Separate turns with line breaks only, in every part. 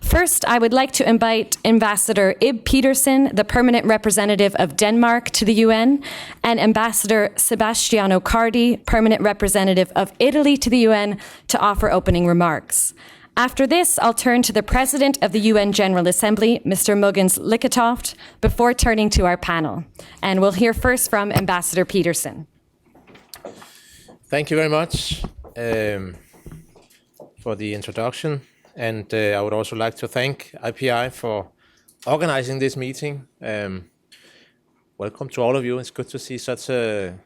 First, I would like to invite Ambassador Ib Petersen, the permanent representative of Denmark to the UN, and Ambassador Sebastiano Cardi, permanent representative of Italy to the UN, to offer opening remarks. After this, I'll turn to the President of the UN General Assembly, Mr. Muggins Licketoft, before turning to our panel. And we'll hear first from Ambassador Petersen.
Thank you very much for the introduction. And I would also like to thank IPI for organizing this meeting. Welcome to all of you. It's good to see such a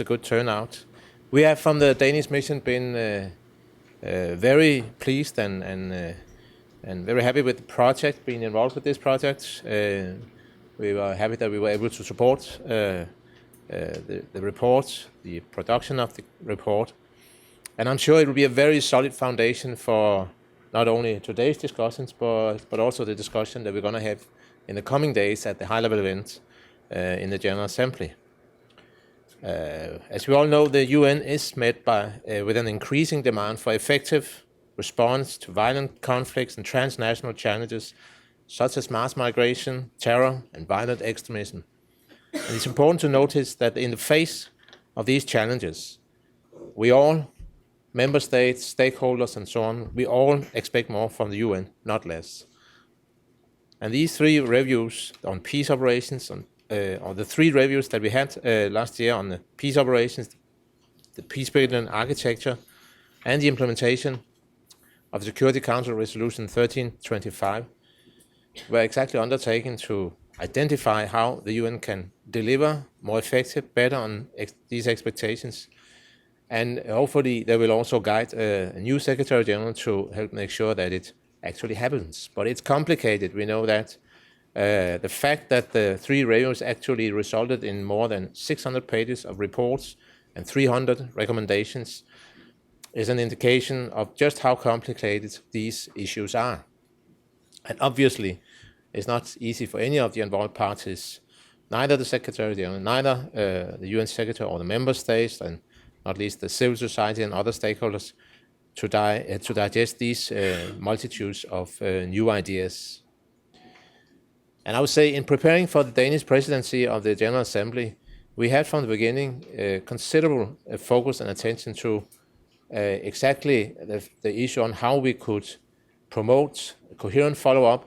good turnout. We have from the Danish mission been very pleased and very happy with the project, being involved with this project. We were happy that we were able to support the report, the production of the report. And I'm sure it will be a very solid foundation for not only today's discussions, but also the discussion that we're going to have in the coming days at the high-level event in the General Assembly. As we all know, the UN is met with an increasing demand for effective response to violent conflicts and transnational challenges such as mass migration, terror, and violent extremism. And it's important to notice that in the face of these challenges, we all, member states, stakeholders, and so on, we all expect more from the UN, not less. And these three reviews on peace operations, or the three reviews that we had last year on the peace operations, the peace-building architecture, and the implementation of Security Council Resolution 1325, were exactly undertaken to identify how the UN can deliver more effective, better on these expectations. And hopefully they will also guide a new Secretary General to help make sure that it actually happens. But it's complicated. We know that the fact that the three reviews actually resulted in more than 600 pages of reports and 300 recommendations is an indication of just how complicated these issues are. And obviously, it's not easy for any of the involved parties, neither the Secretary General, neither the UN Secretary or the member states, and not least the civil society and other stakeholders, to digest these multitudes of new ideas. And I would say in preparing for the Danish presidency of the General Assembly, we had from the beginning considerable focus and attention to exactly the issue on how we could promote a coherent follow-up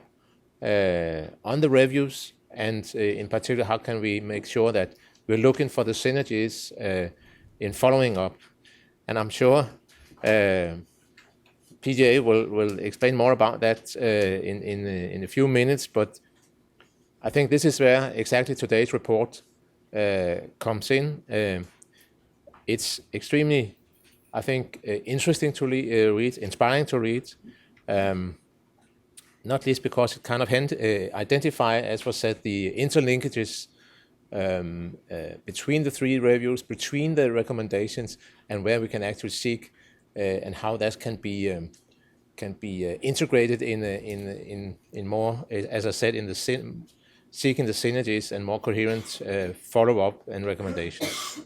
on the reviews, and in particular, how can we make sure that we're looking for the synergies in following up. And I'm sure PGA will explain more about that in a few minutes, but I think this is where exactly today's report comes in. It's extremely, I think, interesting to read, inspiring to read, not least because it kind of identify, as was said, the interlinkages between the three reviews, between the recommendations, and where we can actually seek and how that can be integrated in more, as I said, in the seeking the synergies and more coherent follow-up and recommendations.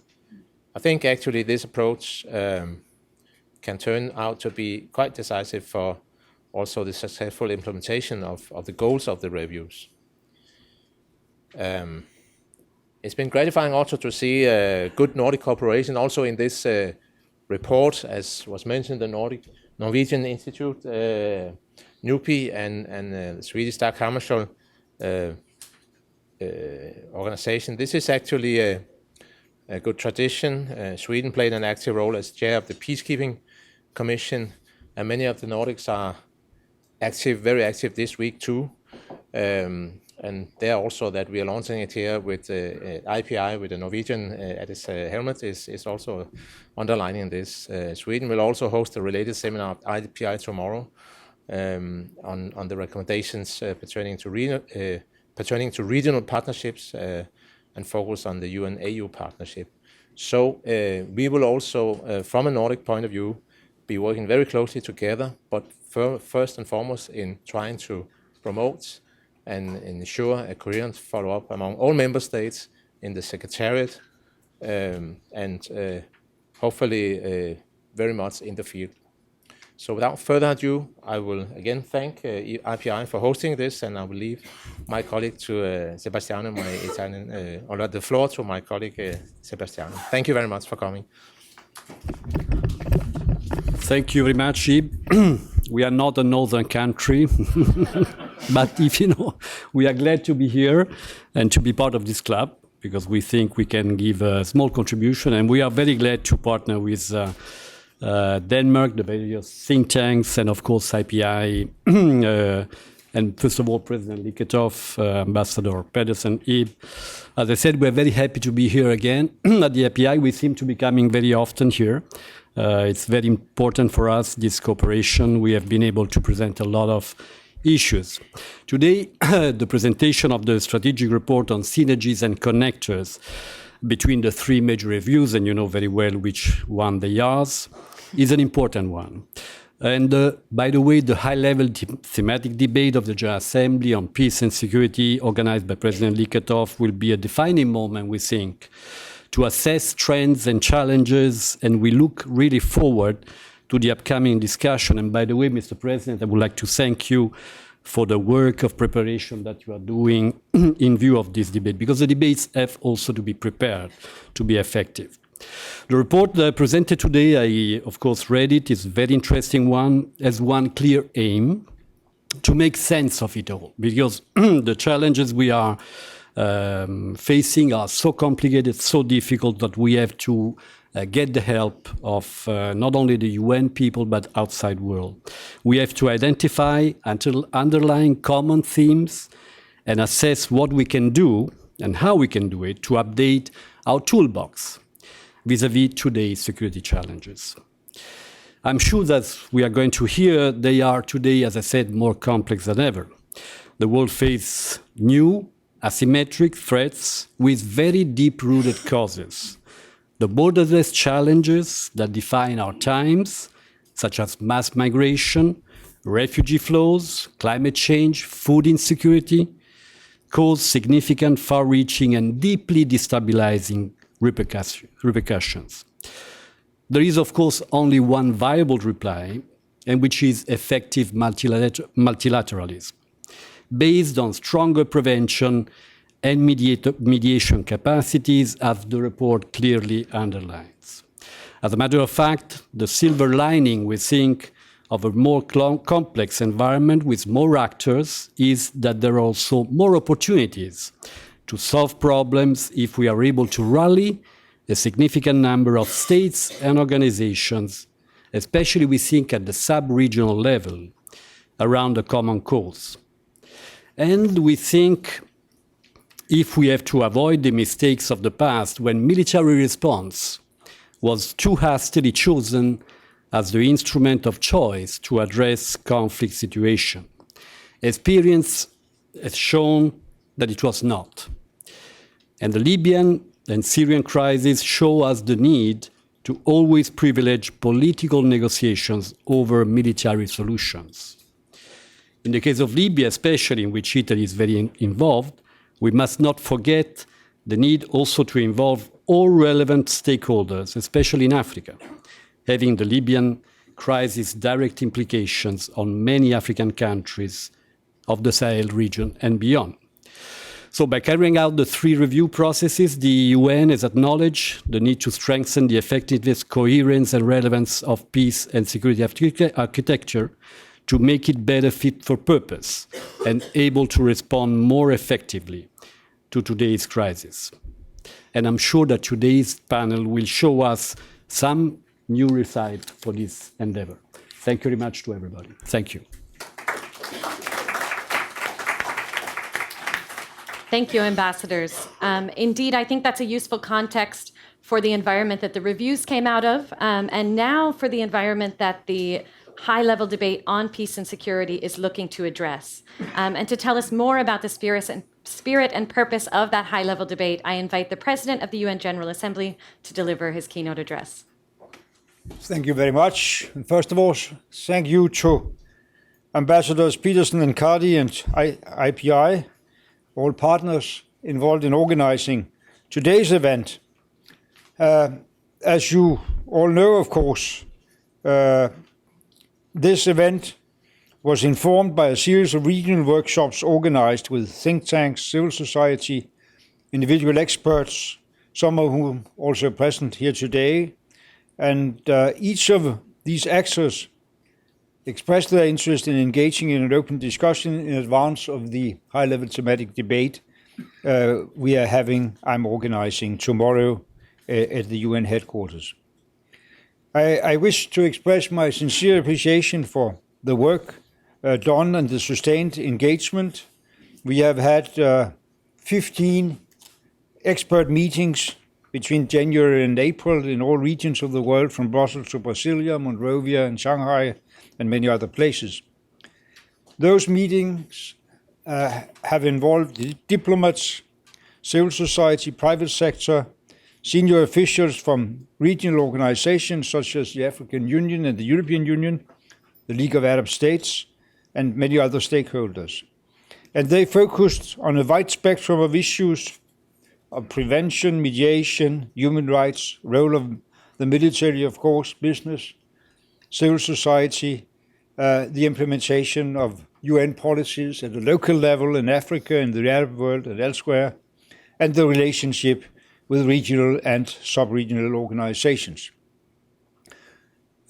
I think actually this approach can turn out to be quite decisive for also the successful implementation of the goals of the reviews. It's been gratifying also to see good Nordic cooperation also in this report, as was mentioned, the Norwegian Institute, NUPI, and the Swedish Dag Hammarskjöld organization. This is actually a good tradition. Sweden played an active role as chair of the Peacekeeping Commission, and many of the Nordics are active, very active this week too. And there also that we are launching it here with IPI, with the Norwegian at its helmet, is also underlining this. Sweden will also host a related seminar at IPI tomorrow on the recommendations pertaining to regional partnerships and focus on the UN-AU partnership. So we will also, from a Nordic point of view, be working very closely together, but first and foremost in trying to promote and ensure a coherent follow-up among all member states in the Secretariat, and hopefully very much in the field. So without further ado, I will again thank IPI for hosting this, and I will leave my colleague to Sebastiano, my Italian, or the floor to my colleague Sebastiano. Thank you very much for coming.
Thank you very much, Ib. We are not a northern country, but we are glad to be here and to be part of this club, because we think we can give a small contribution, and we are very glad to partner with Denmark, the various think tanks, and of course IPI, and first of all President Liketov, Ambassador Pedersen, Ib. As I said, we're very happy to be here again at the IPI. We seem to be coming very often here. It's very important for us, this cooperation. We have been able to present a lot of issues. Today, the presentation of the strategic report on synergies and connectors between the three major reviews, and you know very well which one they are, is an important one. And by the way, the high-level thematic debate of the General Assembly on peace and security organized by President Liketov will be a defining moment, we think, to assess trends and challenges, and we look really forward to the upcoming discussion. And by the way, Mr. President, I would like to thank you for the work of preparation that you are doing in view of this debate, because the debates have also to be prepared to be effective. The report that I presented today, I of course read it, is a very interesting one, has one clear aim: to make sense of it all, because the challenges we are facing are so complicated, so difficult, that we have to get the help of not only the UN people, but outside world. We have to identify underlying common themes and assess what we can do and how we can do it to update our toolbox vis-à-vis today's security challenges. I'm sure that we are going to hear they are today, as I said, more complex than ever. The world faces new asymmetric threats with very deep-rooted causes. The borderless challenges that define our times, such as mass migration, refugee flows, climate change, food insecurity, cause significant, far-reaching and deeply destabilizing repercussions. There is, of course, only one viable reply, and which is effective multilateralism, based on stronger prevention and mediation capacities, as the report clearly underlines. As a matter of fact, the silver lining, we think, of a more complex environment with more actors is that there are also more opportunities to solve problems if we are able to rally a significant number of states and organizations, especially we think at the sub-regional level, around a common cause. And we think if we have to avoid the mistakes of the past, when military response was too hastily chosen as the instrument of choice to address conflict situation. Experience has shown that it was not. And the Libyan and Syrian crisis show us the need to always privilege political negotiations over military solutions. In the case of Libya, especially, in which Italy is very involved, we must not forget the need also to involve all relevant stakeholders, especially in Africa, having the Libyan crisis direct implications on many African countries of the Sahel region and beyond. So by carrying out the three review processes, the UN has acknowledged the need to strengthen the effectiveness, coherence, and relevance of peace and security architecture to make it better fit for purpose and able to respond more effectively to today's crisis. And I'm sure that today's panel will show us some new insight for this endeavor. Thank you very much to everybody. Thank you.
Thank you, ambassadors. Indeed, I think that's a useful context for the environment that the reviews came out of, and now for the environment that the high-level debate on peace and security is looking to address. And to tell us more about the spirit and purpose of that high-level debate, I invite the President of the UN General Assembly to deliver his keynote address.
Thank you very much. And first of all, thank you to Ambassadors Pedersen and Cardi and IPI, all partners involved in organizing today's event. As you all know, of course, This event was informed by a series of regional workshops organized with think tanks, civil society, individual experts, some of whom also present here today. And each of these actors expressed their interest in engaging in an open discussion in advance of the high-level thematic debate I'm organizing tomorrow at the UN headquarters. I wish to express my sincere appreciation for the work done and the sustained engagement. We have had 15 expert meetings between January and April in all regions of the world, from Brussels to Brasilia, Monrovia and Shanghai and many other places. Those meetings have involved diplomats, civil society, private sector, senior officials from regional organizations such as the African Union and the European Union, the League of Arab States, and many other stakeholders. And they focused on a wide spectrum of issues of prevention, mediation, human rights, role of the military, of course, business, civil society, the implementation of UN policies at the local level in Africa, in the Arab world and elsewhere, and the relationship with regional and sub-regional organizations.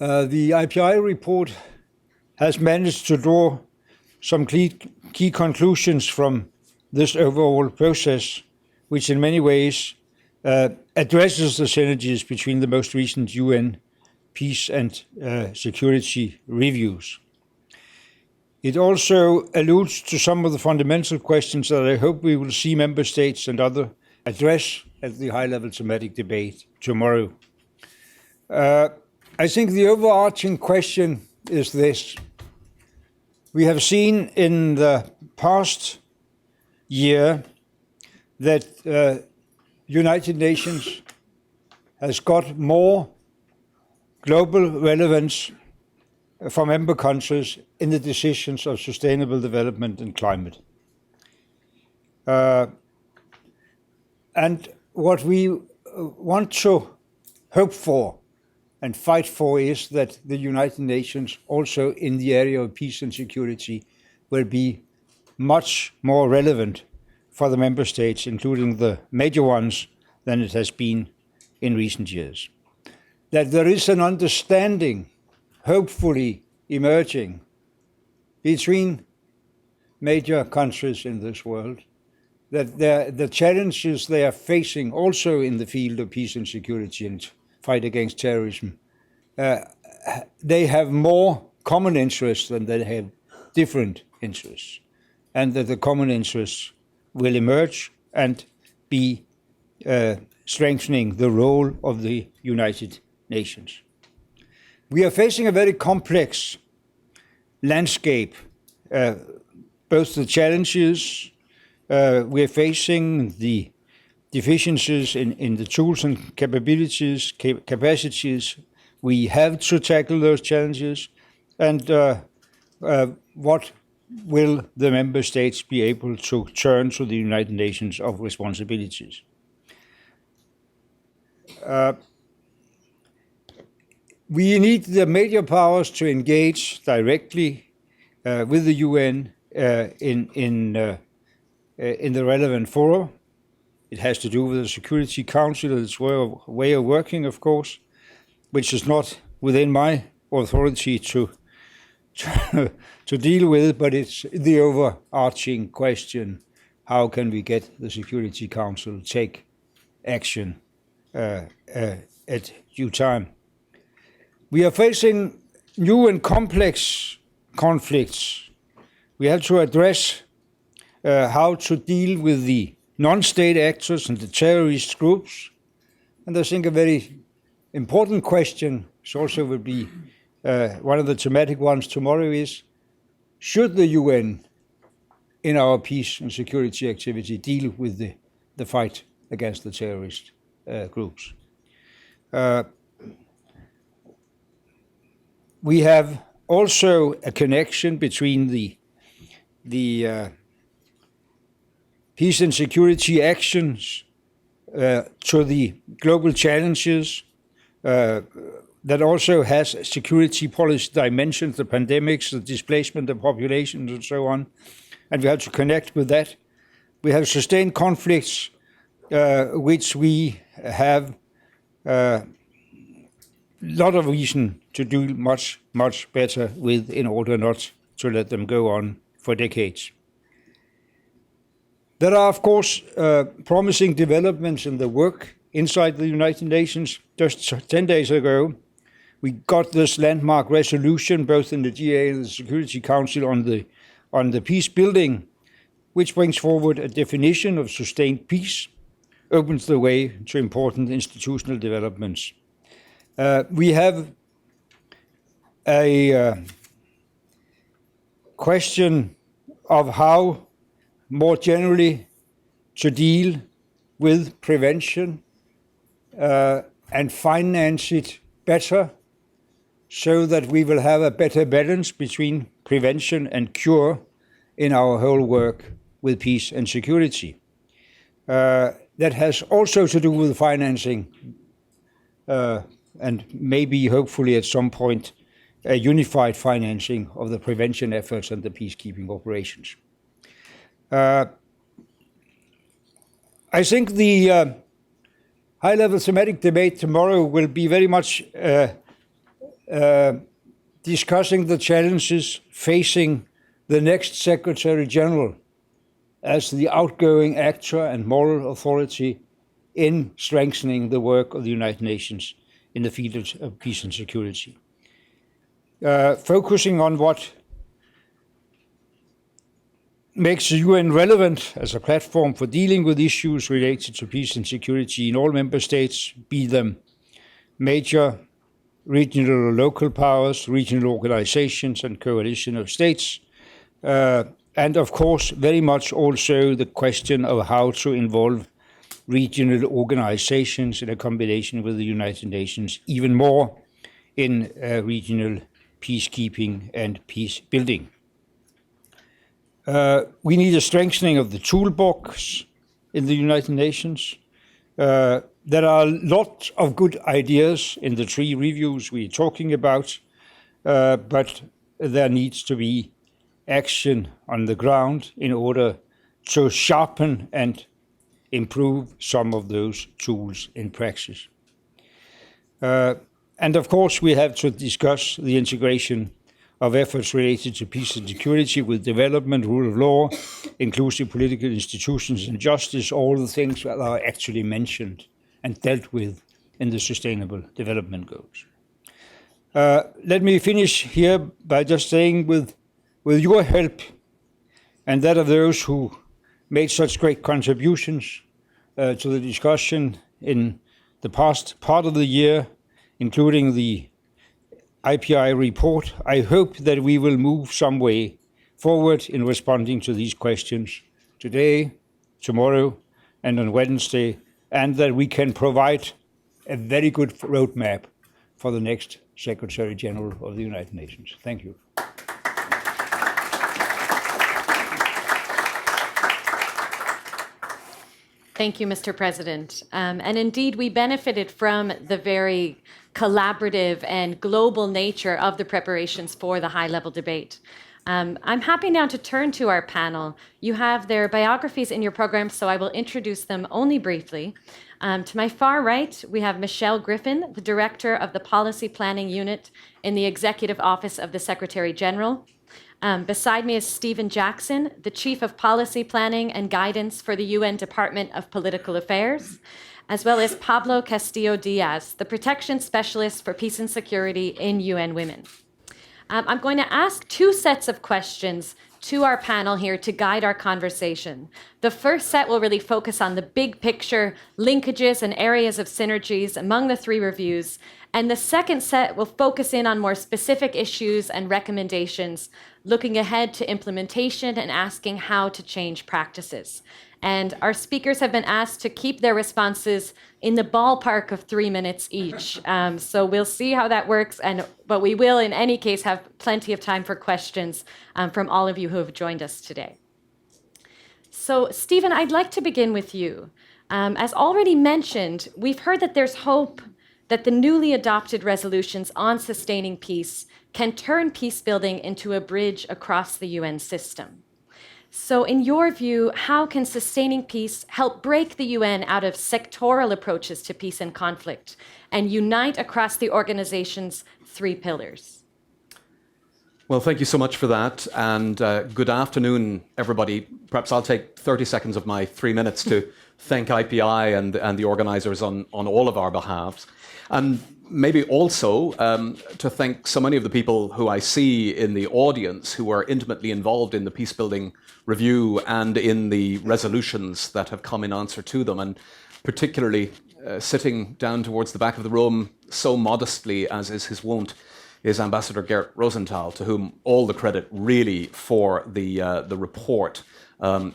The IPI report has managed to draw some key conclusions from this overall process, which in many ways addresses the synergies between the most recent UN peace and security reviews. It also alludes to some of the fundamental questions that I hope we will see member states and others address at the high-level thematic debate tomorrow. I think the overarching question is this. We have seen in the past year that United Nations has got more global relevance for member countries in the decisions of sustainable development and climate. And what we want to hope for and fight for is that the United Nations also in the area of peace and security will be much more relevant for the member states, including the major ones, than it has been in recent years. That there is an understanding, hopefully emerging, between major countries in this world, that the challenges they are facing also in the field of peace and security and fight against terrorism, they have more common interests than they have different interests, and that the common interests will emerge and be strengthening the role of the United Nations. We are facing a very complex landscape, both the challenges we are facing, the deficiencies in the tools and capabilities, capacities we have to tackle those challenges, and what will the member states be able to turn to the United Nations of responsibilities. We need the major powers to engage directly with the UN in the relevant fora. It has to do with the Security Council and its way of working, of course, which is not within my authority to deal with, but it's the overarching question: how can we get the Security Council to take action at due time? We are facing new and complex conflicts. We have to address how to deal with the non-state actors and the terrorist groups. And I think a very important question, which also will be one of the thematic ones tomorrow, is: should the UN in our peace and security activity deal with the fight against the terrorist groups? We have also a connection between the peace and security actions to the global challenges that also has security policy dimensions, the pandemics, the displacement of populations, and so on. And we have to connect with that. We have sustained conflicts, which we have a lot of reason to do much, much better with in order not to let them go on for decades. There are, of course, promising developments in the work inside the United Nations. Just 10 days ago, we got this landmark resolution, both in the GA and the Security Council, on the peace building, which brings forward a definition of sustained peace, opens the way to important institutional developments. We have a question of how, more generally, to deal with prevention and finance it better, so that we will have a better balance between prevention and cure in our whole work with peace and security. That has also to do with financing and maybe, hopefully, at some point, a unified financing of the prevention efforts and the peacekeeping operations. I think the high-level thematic debate tomorrow will be very much discussing the challenges facing the next Secretary General as the outgoing actor and moral authority in strengthening the work of the United Nations in the field of peace and security. Focusing on what makes the UN relevant as a platform for dealing with issues related to peace and security in all member states, be them major regional or local powers, regional organizations, and coalition of states. And of course, very much also the question of how to involve regional organizations in a combination with the United Nations, even more in regional peacekeeping and peace building. We need a strengthening of the toolbox in the United Nations. There are lots of good ideas in the 3 reviews we're talking about, but there needs to be action on the ground in order to sharpen and improve some of those tools in practice. And of course, we have to discuss the integration of efforts related to peace and security with development, rule of law, inclusive political institutions and justice, all the things that are actually mentioned and dealt with in the Sustainable Development Goals. Let me finish here by just saying with your help and that of those who made such great contributions to the discussion in the past part of the year, including the IPI report, I hope that we will move some way forward in responding to these questions today, tomorrow, and on Wednesday, and that we can provide a very good roadmap for the next Secretary General of the United Nations. Thank you.
Thank you, Mr. President. And indeed, we benefited from the very collaborative and global nature of the preparations for the high-level debate. I'm happy now to turn to our panel. You have their biographies in your program, so I will introduce them only briefly. To my far right, we have Michelle Griffin, the Director of the Policy Planning Unit in the Executive Office of the Secretary General. Beside me is Stephen Jackson, the Chief of Policy Planning and Guidance for the UN Department of Political Affairs, as well as Pablo Castillo-Diaz, the Protection Specialist for Peace and Security in UN Women. I'm going to ask 2 sets of questions to our panel here to guide our conversation. The first set will really focus on the big picture, linkages and areas of synergies among the 3 reviews. And the second set will focus in on more specific issues and recommendations, looking ahead to implementation and asking how to change practices. And our speakers have been asked to keep their responses in the ballpark of 3 minutes each. So we'll see how that works, but we will, in any case, have plenty of time for questions from all of you who have joined us today. So, Stephen, I'd like to begin with you. As already mentioned, we've heard that there's hope that the newly adopted resolutions on sustaining peace can turn peace building into a bridge across the UN system. So in your view, how can sustaining peace help break the UN out of sectoral approaches to peace and conflict and unite across the organization's 3 pillars?
Well, thank you so much for that, and good afternoon, everybody. Perhaps I'll take 30 seconds of my 3 minutes to thank IPI and the organizers on all of our behalves, and maybe also to thank so many of the people who I see in the audience who are intimately involved in the peacebuilding review and in the resolutions that have come in answer to them, and particularly sitting down towards the back of the room so modestly, as is his wont, is Ambassador Gert Rosenthal, to whom all the credit really for the report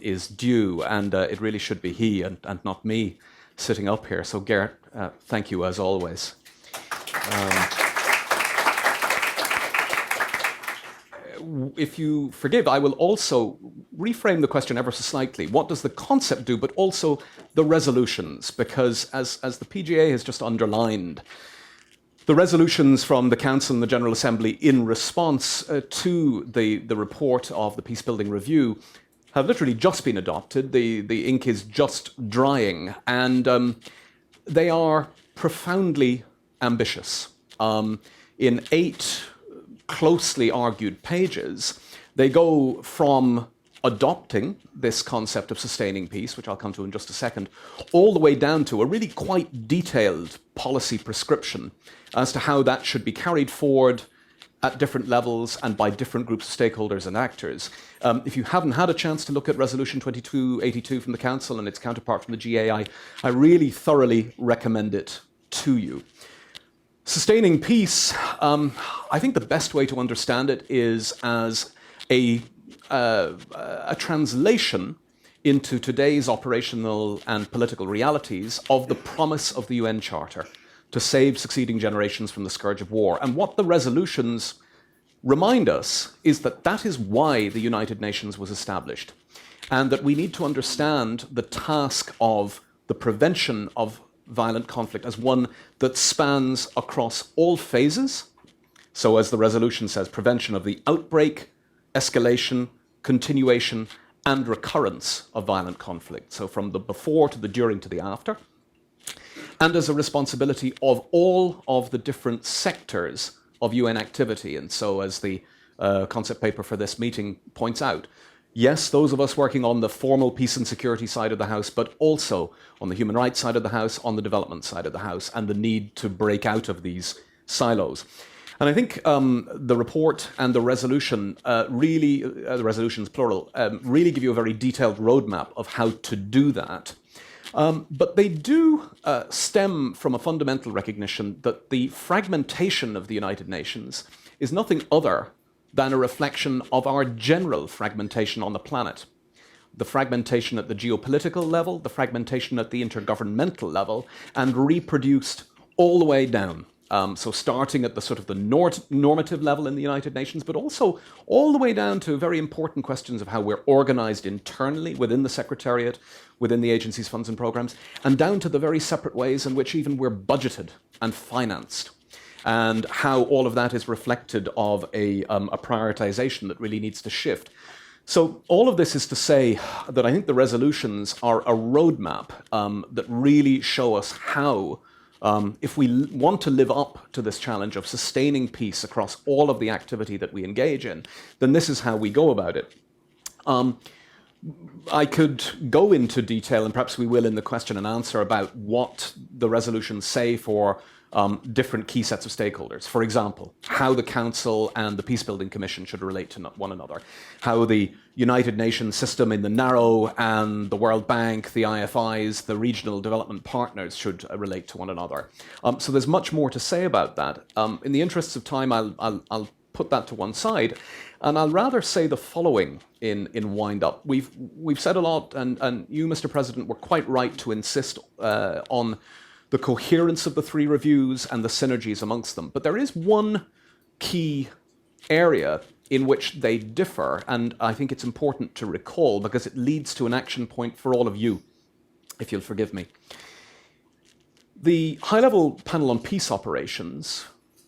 is due, and it really should be he and not me sitting up here. So Gert, thank you as always. If you forgive, I will also reframe the question ever so slightly. What does the concept do, but also the resolutions? Because as the PGA has just underlined, the resolutions from the Council and the General Assembly in response to the report of the Peacebuilding Review have literally just been adopted. The ink is just drying, and they are profoundly ambitious. In 8 closely argued pages, they go from adopting this concept of sustaining peace, which I'll come to in just a second, all the way down to a really quite detailed policy prescription as to how that should be carried forward at different levels and by different groups of stakeholders and actors. If you haven't had a chance to look at Resolution 2282 from the Council and its counterpart from the GAI, I really thoroughly recommend it to you. Sustaining peace, I think the best way to understand it is as a translation into today's operational and political realities of the promise of the UN Charter to save succeeding generations from the scourge of war. And what the resolutions remind us is that that is why the United Nations was established, and that we need to understand the task of the prevention of violent conflict as one that spans across all phases. So as the resolution says, prevention of the outbreak, escalation, continuation, and recurrence of violent conflict. So from the before to the during to the after. And as a responsibility of all of the different sectors of UN activity. And so as the concept paper for this meeting points out, yes, those of us working on the formal peace and security side of the House, but also on the human rights side of the House, on the development side of the House, and the need to break out of these silos. And I think the report and the resolution really, the resolutions plural, really give you a very detailed roadmap of how to do that. But they do stem from a fundamental recognition that the fragmentation of the United Nations is nothing other than a reflection of our general fragmentation on the planet. The fragmentation at the geopolitical level, the fragmentation at the intergovernmental level, and reproduced all the way down. So starting at the sort of the normative level in the United Nations, but also all the way down to very important questions of how we're organized internally within the Secretariat, within the agency's funds and programs, and down to the very separate ways in which even we're budgeted and financed, and how all of that is reflected of a prioritization that really needs to shift. So all of this is to say that I think the resolutions are a roadmap that really show us how, if we want to live up to this challenge of sustaining peace across all of the activity that we engage in, then this is how we go about it. I could go into detail, and perhaps we will in the question and answer, about what the resolutions say for different key sets of stakeholders. For example, how the Council and the Peacebuilding Commission should relate to one another, how the United Nations system in the narrow and the World Bank, the IFIs, the regional development partners should relate to one another. So there's much more to say about that. In the interests of time, I'll put that to one side, and I'll rather say the following in wind up. We've said a lot, and you, Mr. President, were quite right to insist on the coherence of the 3 reviews and the synergies amongst them. But there is one key area in which they differ, and I think it's important to recall because it leads to an action point for all of you, if you'll forgive me. The high-level panel on peace operations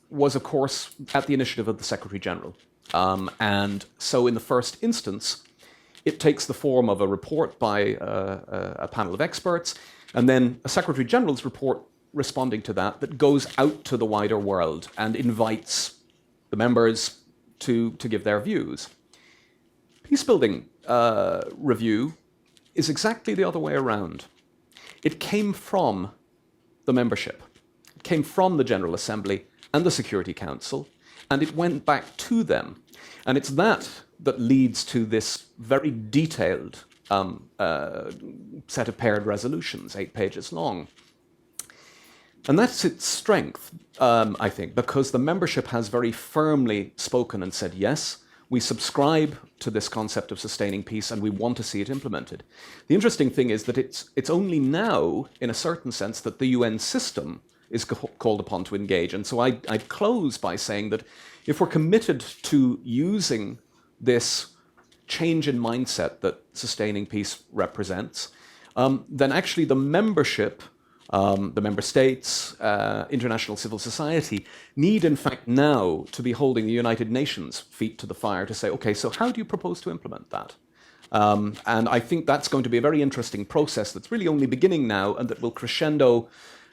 was, of course, at the initiative of the Secretary-General. And so in the first instance, it takes the form of a report by a panel of experts, and then a Secretary-General's report responding to that goes out to the wider world and invites the members to give their views. Peacebuilding review is exactly the other way around. It came from the membership. It came from the General Assembly and the Security Council, and it went back to them. And it's that leads to this very detailed set of paired resolutions, 8 pages long. And that's its strength, I think, because the membership has very firmly spoken and said, yes, we subscribe to this concept of sustaining peace and we want to see it implemented. The interesting thing is that it's only now, in a certain sense, that the UN system is called upon to engage. And so I'd close by saying that if we're committed to using this change in mindset that sustaining peace represents, then actually the membership, the member states, international civil society need in fact now to be holding the United Nations feet to the fire to say, okay, so how do you propose to implement that? And I think that's going to be a very interesting process that's really only beginning now and that will crescendo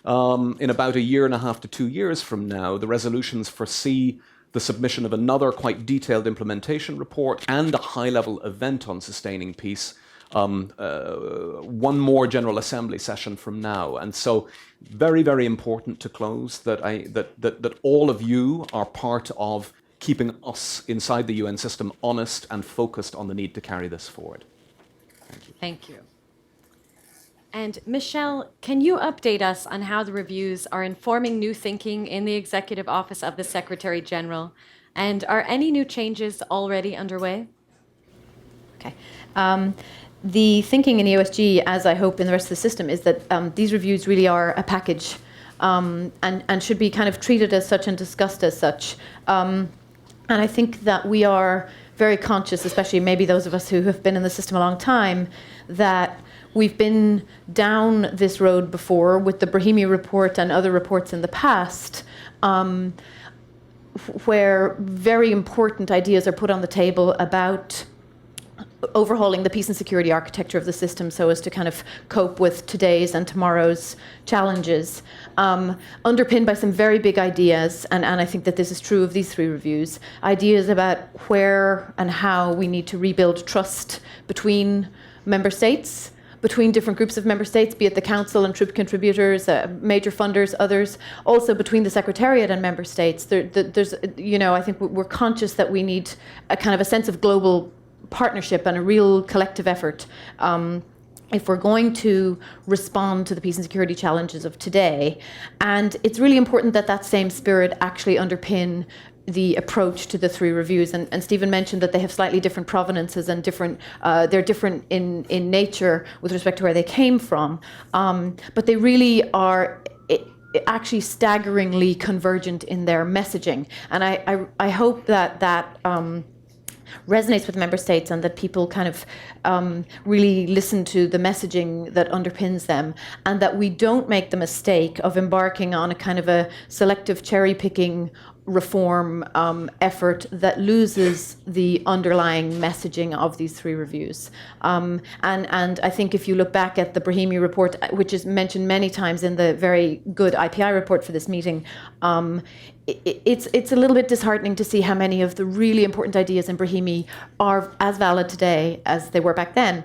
in about 1.5 to 2 years from now. The resolutions foresee the submission of another quite detailed implementation report and a high-level event on sustaining peace, one more General Assembly session from now. And so very, very important to close that all of you are part of keeping us inside the UN system honest and focused on the need to carry this forward. Thank you.
Thank you. And Michelle, can you update us on how the reviews are informing new thinking in the Executive Office of the Secretary General? And are any new changes already underway?
Okay. The thinking in EOSG, as I hope in the rest of the system, is that these reviews really are a package and should be kind of treated as such and discussed as such. And I think that we are very conscious, especially maybe those of us who have been in the system a long time, that we've been down this road before with the Brahimi report and other reports in the past, where very important ideas are put on the table about overhauling the peace and security architecture of the system so as to kind of cope with today's and tomorrow's challenges, underpinned by some very big ideas, and I think that this is true of these 3 reviews, ideas about where and how we need to rebuild trust between member states, between different groups of member states, be it the Council and troop contributors, major funders, others, also between the Secretariat and member states. There's, I think we're conscious that we need a kind of a sense of global partnership and a real collective effort if we're going to respond to the peace and security challenges of today. And it's really important that that same spirit actually underpin the approach to the 3 reviews. And Stephen mentioned that they have slightly different provenances and they're different in nature with respect to where they came from. But they really are actually staggeringly convergent in their messaging. And I hope that resonates with member states and that people kind of really listen to the messaging that underpins them, and that we don't make the mistake of embarking on a kind of a selective cherry-picking reform effort that loses the underlying messaging of these 3 reviews. And I think if you look back at the Brahimi report, which is mentioned many times in the very good IPI report for this meeting, it's a little bit disheartening to see how many of the really important ideas in Brahimi are as valid today as they were back then.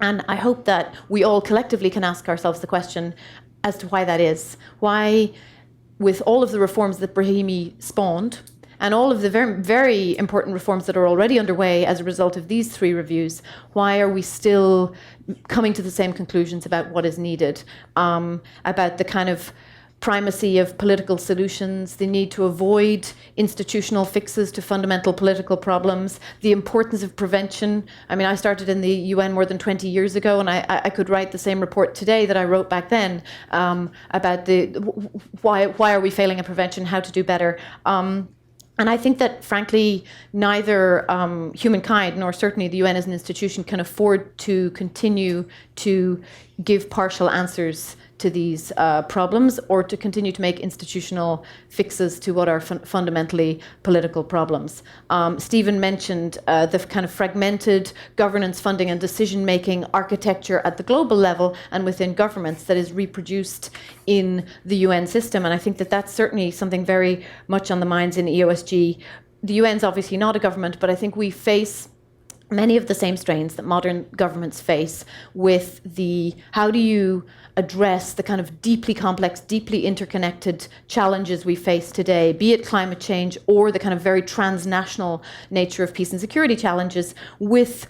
And I hope that we all collectively can ask ourselves the question as to why that is. Why, with all of the reforms that Brahimi spawned, and all of the very, very important reforms that are already underway as a result of these 3 reviews, why are we still coming to the same conclusions about what is needed, about the kind of primacy of political solutions, the need to avoid institutional fixes to fundamental political problems, the importance of prevention. I mean, I started in the UN more than 20 years ago, and I could write the same report today that I wrote back then about the why are we failing at prevention, how to do better. And I think that, frankly, neither humankind nor certainly the UN as an institution can afford to continue to give partial answers to these problems, or to continue to make institutional fixes to what are fundamentally political problems. Stephen mentioned the kind of fragmented governance, funding and decision-making architecture at the global level and within governments that is reproduced in the UN system. And I think that that's certainly something very much on the minds in EOSG. The UN's obviously not a government, but I think we face many of the same strains that modern governments face with the how do you address the kind of deeply complex, deeply interconnected challenges we face today, be it climate change or the kind of very transnational nature of peace and security challenges, with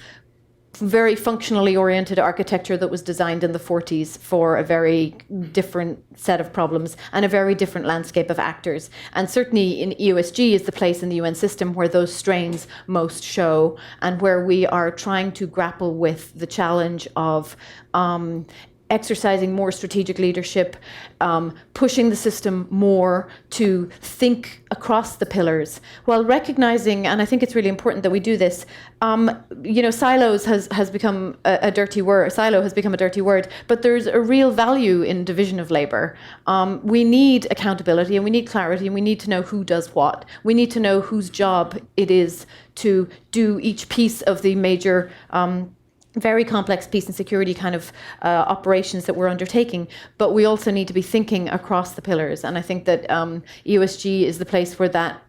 very functionally oriented architecture that was designed in the 40s for a very different set of problems and a very different landscape of actors. And certainly in EOSG is the place in the UN system where those strains most show, and where we are trying to grapple with the challenge of exercising more strategic leadership, pushing the system more to think across the pillars, while recognizing, and I think it's really important that we do this, silos has become a dirty word. Silo has become a dirty word, but there's a real value in division of labor. We need accountability, and we need clarity, and we need to know who does what. We need to know whose job it is to do each piece of the major very complex peace and security kind of operations that we're undertaking, but we also need to be thinking across the pillars. And I think that EOSG is the place where that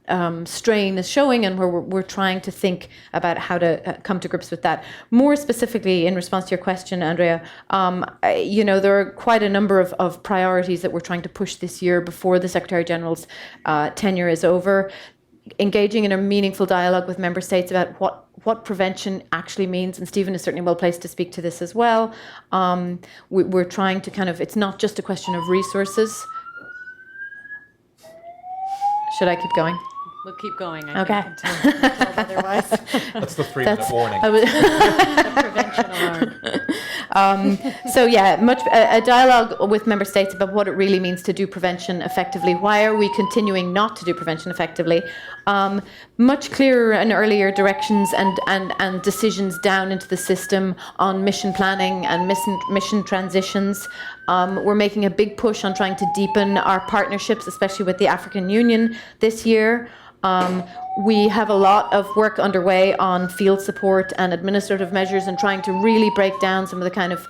strain is showing, and where we're trying to think about how to come to grips with that. More specifically, in response to your question, Andrea, there are quite a number of priorities that we're trying to push this year before the Secretary General's tenure is over. Engaging in a meaningful dialogue with member states about what prevention actually means, and Stephen is certainly well placed to speak to this as well. We're trying to kind of, it's not just a question of resources. Should I keep going?
We'll keep going.
Okay.
Until otherwise.
That's the 3-minute warning.
The prevention alarm.
A dialogue with member states about what it really means to do prevention effectively. Why are we continuing not to do prevention effectively? Much clearer and earlier directions and decisions down into the system on mission planning and mission transitions. We're making a big push on trying to deepen our partnerships, especially with the African Union this year. We have a lot of work underway on field support and administrative measures, and trying to really break down some of the kind of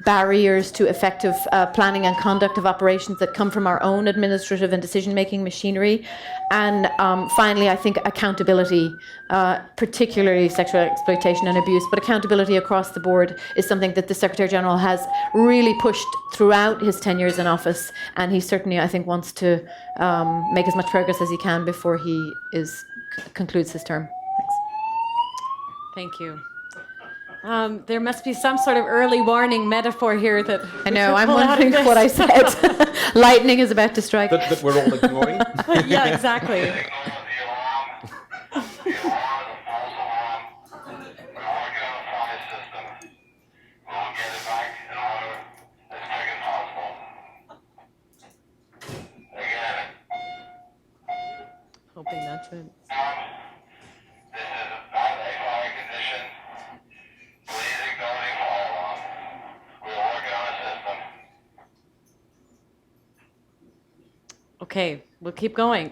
barriers to effective planning and conduct of operations that come from our own administrative and decision-making machinery. And finally, I think accountability, particularly sexual exploitation and abuse, but accountability across the board is something that the Secretary General has really pushed throughout his tenures in office, and he certainly, I think, wants to make as much progress as he can before he concludes his term. Thanks.
Thank you. There must be some sort of early warning metaphor here that
I know. I'm wondering what I said. Lightning is about to strike.
That we're all ignoring.
Yeah, exactly. Hoping that's it.
This is not a fire condition. Please ignore the fire alarm. We're working on a system.
Okay, we'll keep going.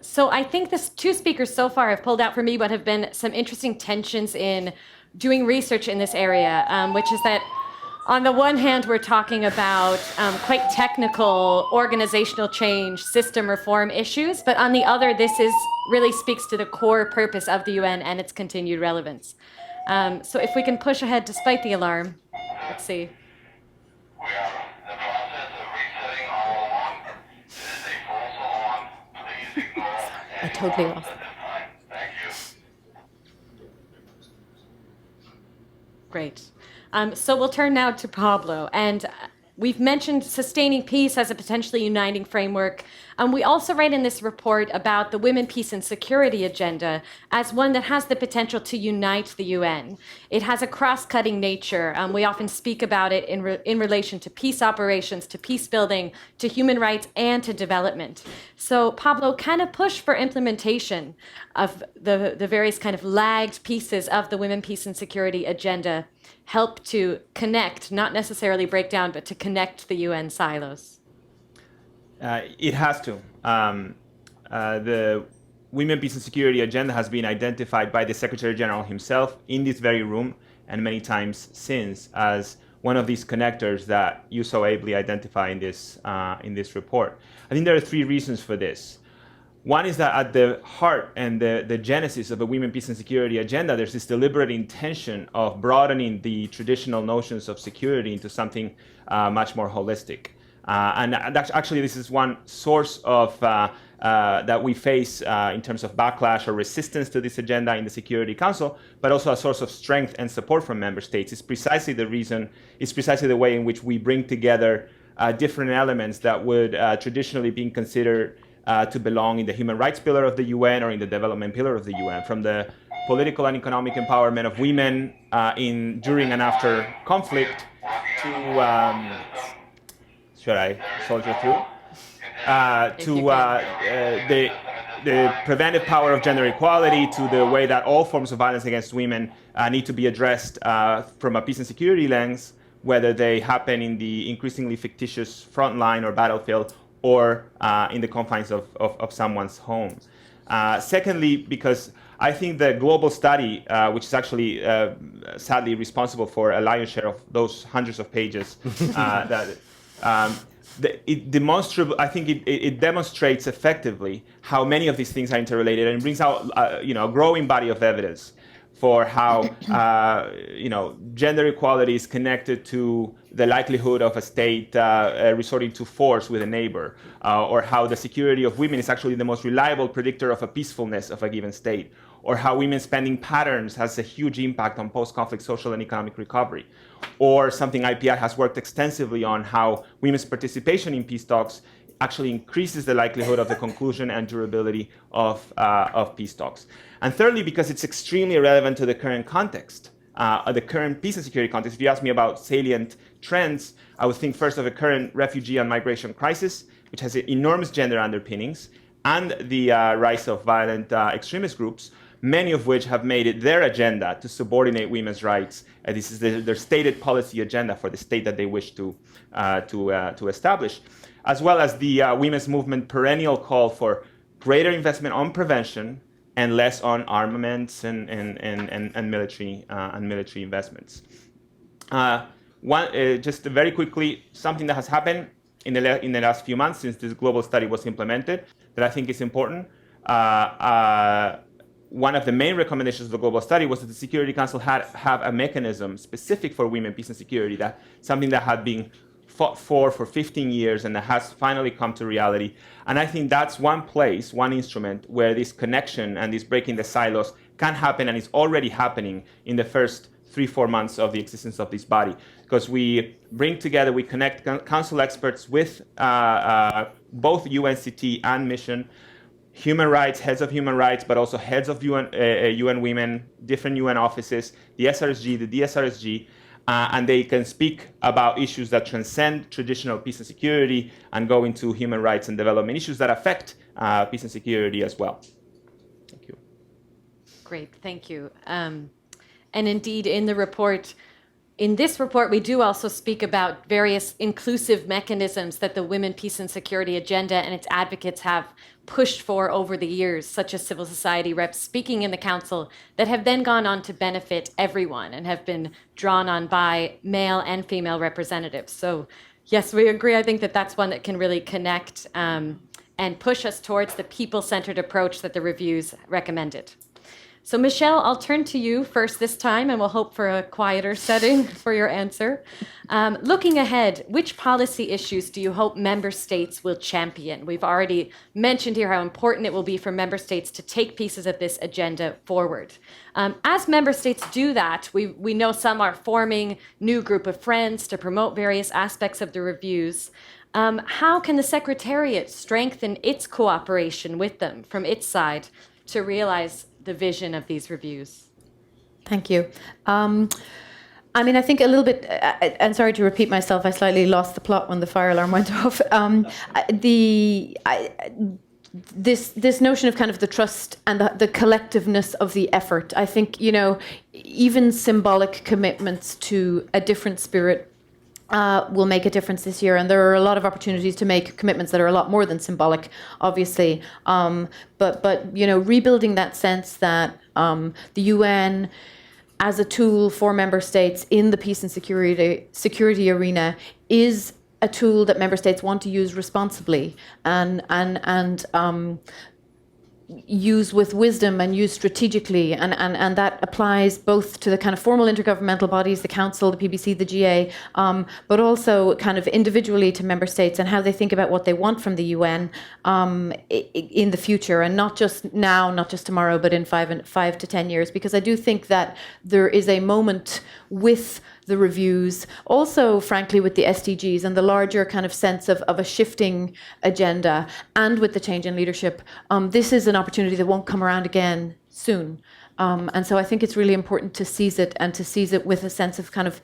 So I think the two speakers so far have pulled out for me what have been some interesting tensions in doing research in this area, which is that on the one hand, we're talking about quite technical organizational change, system reform issues, but on the other, this really speaks to the core purpose of the UN and its continued relevance. So if we can push ahead despite the alarm, let's see.
We are in the process of resetting our alarm. It is a false alarm. Please ignore
I totally lost it.
at this time. Thank you.
Great. So we'll turn now to Pablo. And we've mentioned sustaining peace as a potentially uniting framework. We also write in this report about the Women, Peace and Security agenda as one that has the potential to unite the UN. It has a cross-cutting nature. We often speak about it in relation to peace operations, to peace building, to human rights, and to development. So Pablo, kind of push for implementation of the various kind of lagged pieces of the Women, Peace and Security agenda help to connect, not necessarily break down, but to connect the UN silos?
It has to. The Women, Peace and Security agenda has been identified by the Secretary General himself in this very room and many times since as one of these connectors that you so ably identify in this report. I think there are three reasons for this. One is that at the heart and the genesis of the Women, Peace and Security agenda, there's this deliberate intention of broadening the traditional notions of security into something much more holistic. And actually, this is one source of that we face in terms of backlash or resistance to this agenda in the Security Council, but also a source of strength and support from member states. It's precisely the reason, it's precisely the way in which we bring together different elements that would traditionally be considered to belong in the human rights pillar of the UN or in the development pillar of the UN, from the political and economic empowerment of women during and after conflict to, should I soldier through? The preventive power of gender equality, to the way that all forms of violence against women need to be addressed from a peace and security lens, whether they happen in the increasingly fictitious front line or battlefield or in the confines of someone's home. Secondly, because I think the global study, which is actually sadly responsible for a lion's share of those hundreds of pages, it demonstrates effectively how many of these things are interrelated, and brings out a growing body of evidence for how gender equality is connected to the likelihood of a state resorting to force with a neighbor, or how the security of women is actually the most reliable predictor of a peacefulness of a given state, or how women's spending patterns has a huge impact on post-conflict social and economic recovery, or something IPI has worked extensively on, how women's participation in peace talks actually increases the likelihood of the conclusion and durability of peace talks. And thirdly, because it's extremely relevant to the current context, the current peace and security context. If you ask me about salient trends, I would think first of the current refugee and migration crisis, which has enormous gender underpinnings, and the rise of violent extremist groups, many of which have made it their agenda to subordinate women's rights. This is their stated policy agenda for the state that they wish to establish, as well as the women's movement perennial call for greater investment on prevention and less on armaments and military investments. Just very quickly, something that has happened in the last few months since this global study was implemented that I think is important. One of the main recommendations of the global study was that the Security Council have a mechanism specific for women, peace and security, that something that had been fought for 15 years and that has finally come to reality. And I think that's one place, one instrument where this connection and this breaking the silos can happen, and is already happening in the first 3-4 months of the existence of this body. Because we bring together, we connect council experts with both UNCT and mission, human rights, heads of human rights, but also heads of UN women, different UN offices, the SRSG, the DSRSG, and they can speak about issues that transcend traditional peace and security and go into human rights and development issues that affect peace and security as well. Thank you.
Great, thank you. And indeed, in this report, we do also speak about various inclusive mechanisms that the Women, Peace and Security agenda and its advocates have pushed for over the years, such as civil society reps speaking in the council, that have then gone on to benefit everyone and have been drawn on by male and female representatives. So yes, we agree. I think that that's one that can really connect and push us towards the people-centered approach that the reviews recommended. So Michelle, I'll turn to you first this time, and we'll hope for a quieter setting for your answer. Looking ahead, which policy issues do you hope member states will champion? We've already mentioned here how important it will be for member states to take pieces of this agenda forward. As member states do that, we know some are forming new group of friends to promote various aspects of the reviews. How can the Secretariat strengthen its cooperation with them from its side to realize the vision of these reviews?
Thank you. I mean, I think a little bit, and sorry to repeat myself, I slightly lost the plot when the fire alarm went off. This notion of kind of the trust and the collectiveness of the effort, I think, you know, even symbolic commitments to a different spirit will make a difference this year. And there are a lot of opportunities to make commitments that are a lot more than symbolic, obviously. But you know, rebuilding that sense that the UN as a tool for member states in the peace and security arena is a tool that member states want to use responsibly and use with wisdom and use strategically, and that applies both to the kind of formal intergovernmental bodies, the Council, the PBC, the GA, but also kind of individually to member states and how they think about what they want from the UN in the future, and not just now, not just tomorrow, but in 5 to 10 years. Because I do think that there is a moment with the reviews, also frankly with the SDGs and the larger kind of sense of a shifting agenda, and with the change in leadership, this is an opportunity that won't come around again soon. And so I think it's really important to seize it, and to seize it with a sense of kind of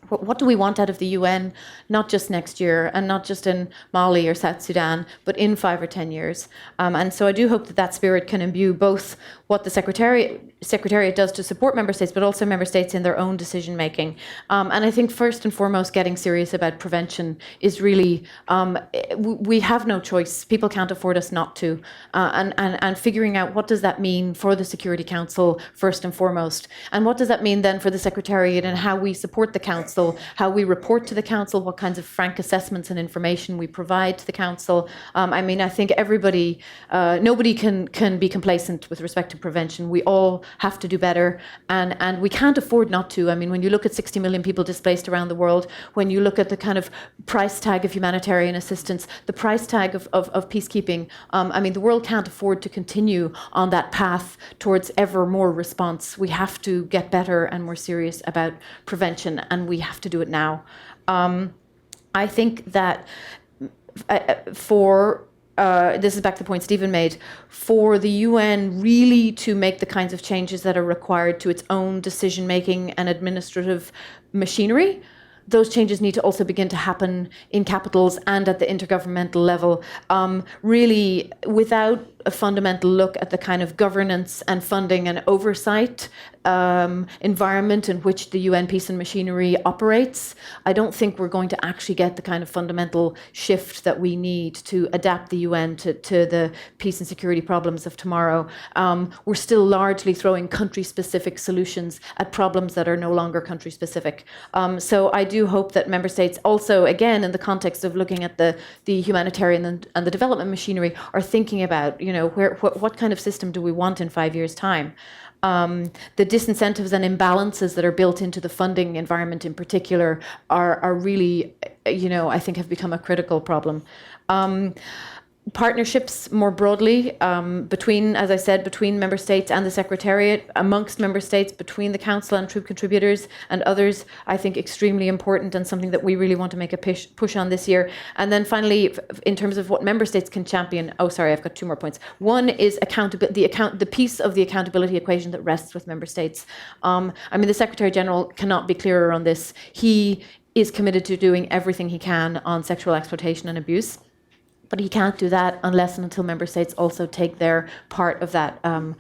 what do we want out of the UN, not just next year and not just in Mali or South Sudan, but in 5 or 10 years. And so I do hope that that spirit can imbue both what the Secretariat does to support member states, but also member states in their own decision making. And I think first and foremost, getting serious about prevention is really, we have no choice. People can't afford us not to. And figuring out what does that mean for the Security Council first and foremost, and what does that mean then for the Secretariat and how we support the Council, how we report to the Council, what kinds of frank assessments and information we provide to the Council. I mean, I think everybody, nobody can be complacent with respect to prevention. We all have to do better, and we can't afford not to. I mean, when you look at 60 million people displaced around the world, when you look at the kind of price tag of humanitarian assistance, the price tag of peacekeeping, I mean, the world can't afford to continue on that path towards ever more response. We have to get better and more serious about prevention, and we have to do it now. I think that this is back to the point Stephen made, for the UN really to make the kinds of changes that are required to its own decision-making and administrative machinery, those changes need to also begin to happen in capitals and at the intergovernmental level, really without a fundamental look at the kind of governance and funding and oversight environment in which the UN peace and machinery operates. I don't think we're going to actually get the kind of fundamental shift that we need to adapt the UN to the peace and security problems of tomorrow. We're still largely throwing country-specific solutions at problems that are no longer country-specific. So I do hope that member states also, again, in the context of looking at the humanitarian and the development machinery, are thinking about, you know, what kind of system do we want in 5 years' time? The disincentives and imbalances that are built into the funding environment in particular are really, you know, I think have become a critical problem. Partnerships more broadly between, as I said, between member states and the Secretariat, amongst member states, between the Council and troop contributors and others, I think extremely important, and something that we really want to make a push on this year. And then finally, in terms of what member states can champion, oh, sorry, I've got 2 more points. One is the piece of the accountability equation that rests with member states. I mean, the Secretary General cannot be clearer on this. He is committed to doing everything he can on sexual exploitation and abuse. But he can't do that unless and until member states also take their part of that kind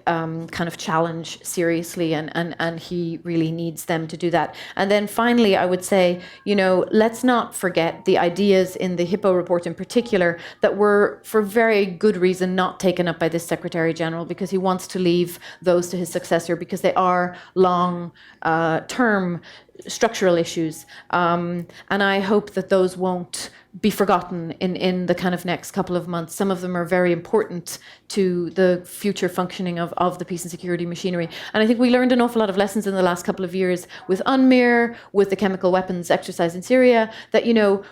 of challenge seriously, and he really needs them to do that. And then finally, I would say, you know, let's not forget the ideas in the Hippo report in particular that were, for very good reason, not taken up by this Secretary General, because he wants to leave those to his successor, because they are long-term structural issues. And I hope that those won't be forgotten in the kind of next couple of months. Some of them are very important to the future functioning of the peace and security machinery. And I think we learned an awful lot of lessons in the last couple of years with UNMIR, with the chemical weapons exercise in Syria, that, you know,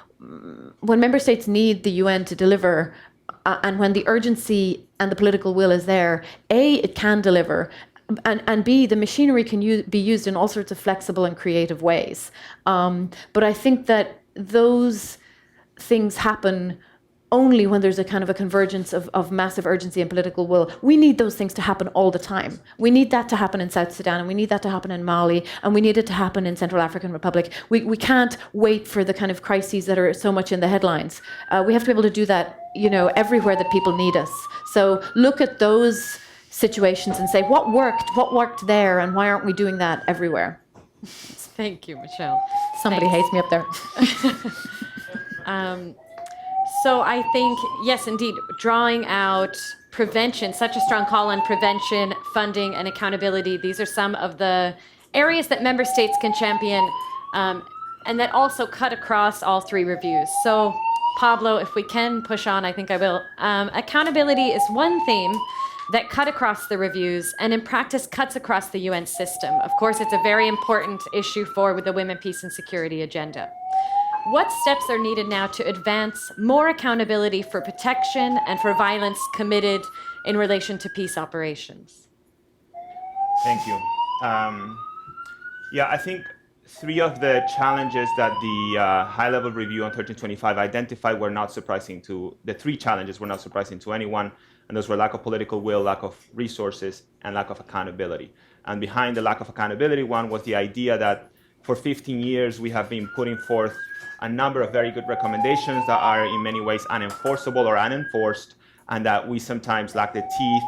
when member states need the UN to deliver, and when the urgency and the political will is there, A, it can deliver, and B, the machinery can be used in all sorts of flexible and creative ways. But I think that those things happen only when there's a kind of a convergence of massive urgency and political will. We need those things to happen all the time. We need that to happen in South Sudan, and we need that to happen in Mali, and we need it to happen in Central African Republic. We can't wait for the kind of crises that are so much in the headlines. We have to be able to do that, everywhere that people need us. So look at those situations and say, what worked there, and why aren't we doing that everywhere?
Thank you, Michelle.
Somebody hates me up there.
So I think, yes, indeed, drawing out prevention, such a strong call on prevention, funding, and accountability. These are some of the areas that member states can champion, and that also cut across all three reviews. So, Pablo, if we can push on, I think I will. Accountability is one theme that cut across the reviews and in practice cuts across the UN system. Of course, it's a very important issue for the Women, Peace and Security agenda. What steps are needed now to advance more accountability for protection and for violence committed in relation to peace operations?
Thank you. I think three of the challenges that the high-level review on 1325 identified were not surprising the three challenges were not surprising to anyone, and those were lack of political will, lack of resources, and lack of accountability. And behind the lack of accountability one was the idea that for 15 years we have been putting forth a number of very good recommendations that are in many ways unenforceable or unenforced, and that we sometimes lack the teeth,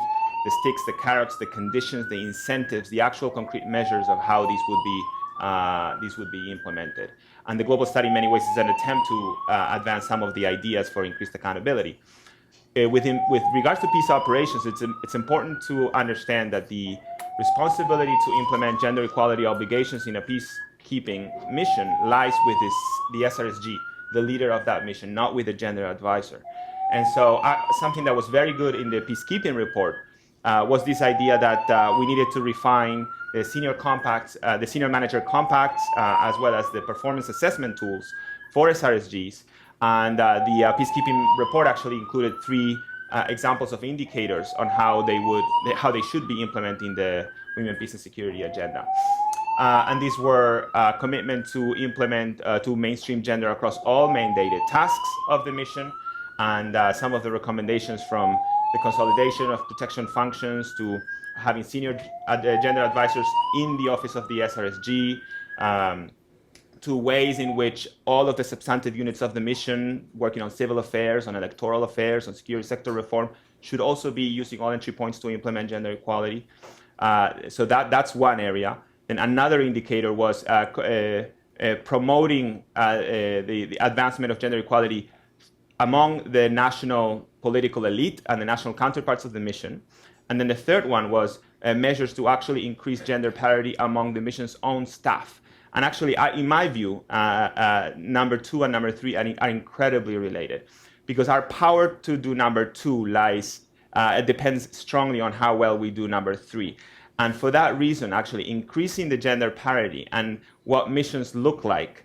the sticks, the carrots, the conditions, the incentives, the actual concrete measures of how these would be implemented. And the global study in many ways is an attempt to advance some of the ideas for increased accountability. With regards to peace operations, it's important to understand that the responsibility to implement gender equality obligations in a peacekeeping mission lies with the SRSG, the leader of that mission, not with the gender advisor. And so something that was very good in the peacekeeping report was this idea that we needed to refine the senior compacts, the senior manager compacts, as well as the performance assessment tools for SRSGs. And the peacekeeping report actually included three examples of indicators on how they should be implementing the Women, Peace and Security agenda. And these were commitment to implement to mainstream gender across all mandated tasks of the mission, and some of the recommendations from the consolidation of protection functions to having senior gender advisors in the office of the SRSG, to ways in which all of the substantive units of the mission working on civil affairs, on electoral affairs, on security sector reform should also be using all entry points to implement gender equality. So that's one area. Then another indicator was promoting the advancement of gender equality among the national political elite and the national counterparts of the mission. And then the third one was measures to actually increase gender parity among the mission's own staff. And actually, in my view, number 2 and number 3 are incredibly related, because our power to do number 2 it depends strongly on how well we do number 3. And for that reason, actually increasing the gender parity and what missions look like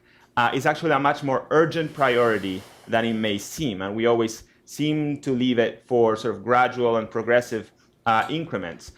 is actually a much more urgent priority than it may seem. And we always seem to leave it for sort of gradual and progressive increments,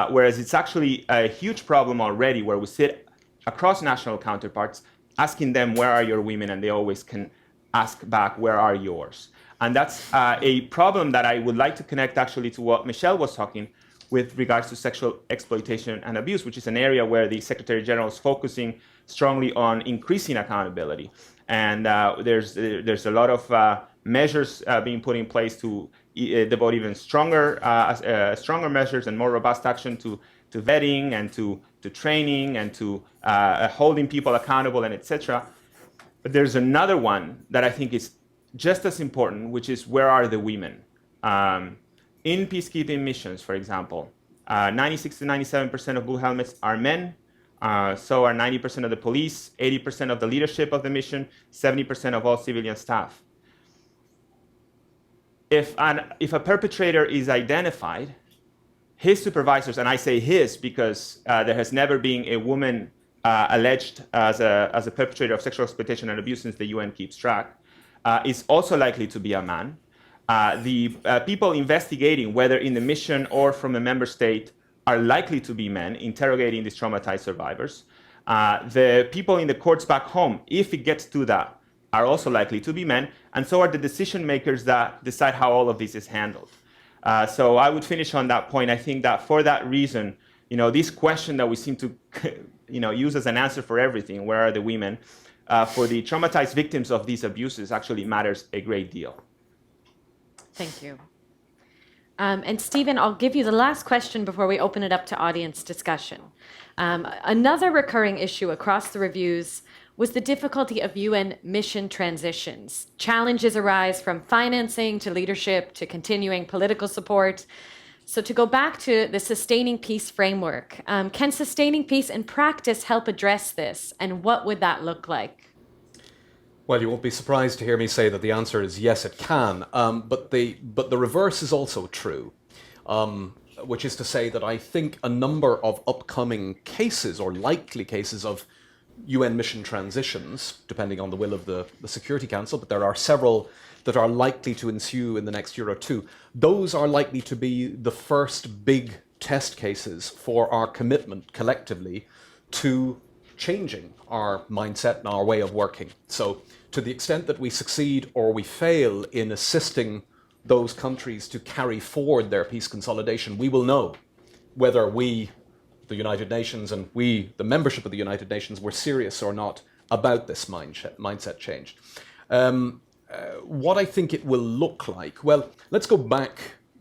whereas it's actually a huge problem already, where we sit across national counterparts asking them, where are your women? And they always can ask back, where are yours? And that's a problem that I would like to connect actually to what Michelle was talking with regards to sexual exploitation and abuse, which is an area where the Secretary General is focusing strongly on increasing accountability. And there's a lot of measures being put in place to devote even stronger measures and more robust action to vetting and to training and to holding people accountable and etc. But there's another one that I think is just as important, which is, where are the women? In peacekeeping missions, for example, 96 to 97% of blue helmets are men. So are 90% of the police, 80% of the leadership of the mission, 70% of all civilian staff. If a perpetrator is identified, his supervisors, and I say his because there has never been a woman alleged as a perpetrator of sexual exploitation and abuse since the UN keeps track, is also likely to be a man. The people investigating, whether in the mission or from a member state, are likely to be men interrogating these traumatized survivors. The people in the courts back home, if it gets to that, are also likely to be men, and so are the decision makers that decide how all of this is handled. So I would finish on that point. I think that for that reason, this question that we seem to use as an answer for everything, where are the women, for the traumatized victims of these abuses actually matters a great deal.
Thank you. And Stephen, I'll give you the last question before we open it up to audience discussion. Another recurring issue across the reviews was the difficulty of UN mission transitions. Challenges arise from financing to leadership to continuing political support. So to go back to the sustaining peace framework, can sustaining peace in practice help address this? And what would that look like?
Well, you won't be surprised to hear me say that the answer is yes, it can. But the reverse is also true, which is to say that I think a number of upcoming cases or likely cases of UN mission transitions, depending on the will of the Security Council, but there are several that are likely to ensue in the next year or two. Those are likely to be the first big test cases for our commitment collectively to changing our mindset and our way of working. So to the extent that we succeed or we fail in assisting those countries to carry forward their peace consolidation, we will know whether we, the United Nations, and we, the membership of the United Nations, were serious or not about this mindset change. What I think it will look like, well, let's go back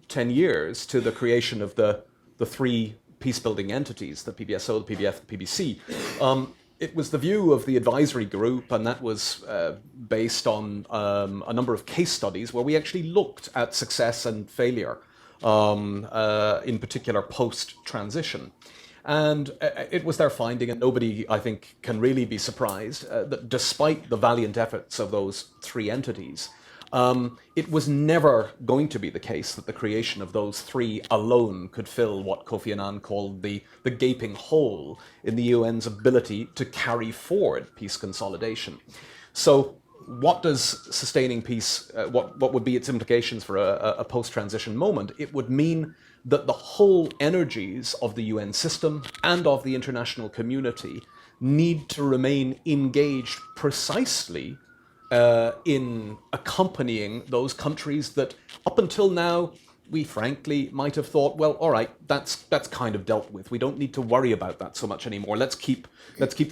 10 years to the creation of the three peace-building entities, the PBSO, the PBF, the PBC. It was the view of the advisory group, and that was based on a number of case studies where we actually looked at success and failure, in particular post-transition. And it was their finding, and nobody, I think, can really be surprised, that despite the valiant efforts of those three entities, it was never going to be the case that the creation of those three alone could fill what Kofi Annan called the gaping hole in the UN's ability to carry forward peace consolidation. So what does sustaining peace, what would be its implications for a post-transition moment? It would mean that the whole energies of the UN system and of the international community need to remain engaged precisely in accompanying those countries that up until now we frankly might have thought, well, all right, that's kind of dealt with. We don't need to worry about that so much anymore. Let's keep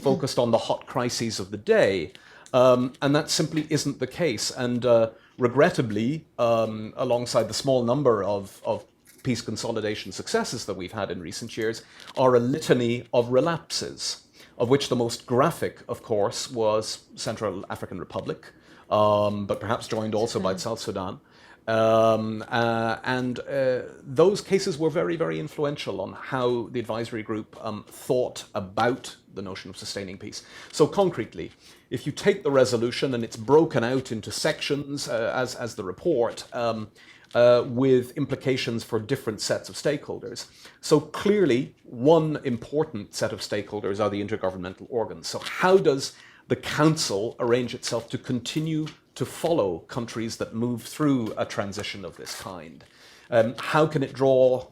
focused on the hot crises of the day. And that simply isn't the case. And regrettably, alongside the small number of peace consolidation successes that we've had in recent years, are a litany of relapses, of which the most graphic, of course, was Central African Republic, but perhaps joined also by South Sudan. And those cases were very, very influential on how the advisory group thought about the notion of sustaining peace. So concretely, if you take the resolution and it's broken out into sections, as the report, with implications for different sets of stakeholders. So clearly, one important set of stakeholders are the intergovernmental organs. So how does the Council arrange itself to continue to follow countries that move through a transition of this kind? How can it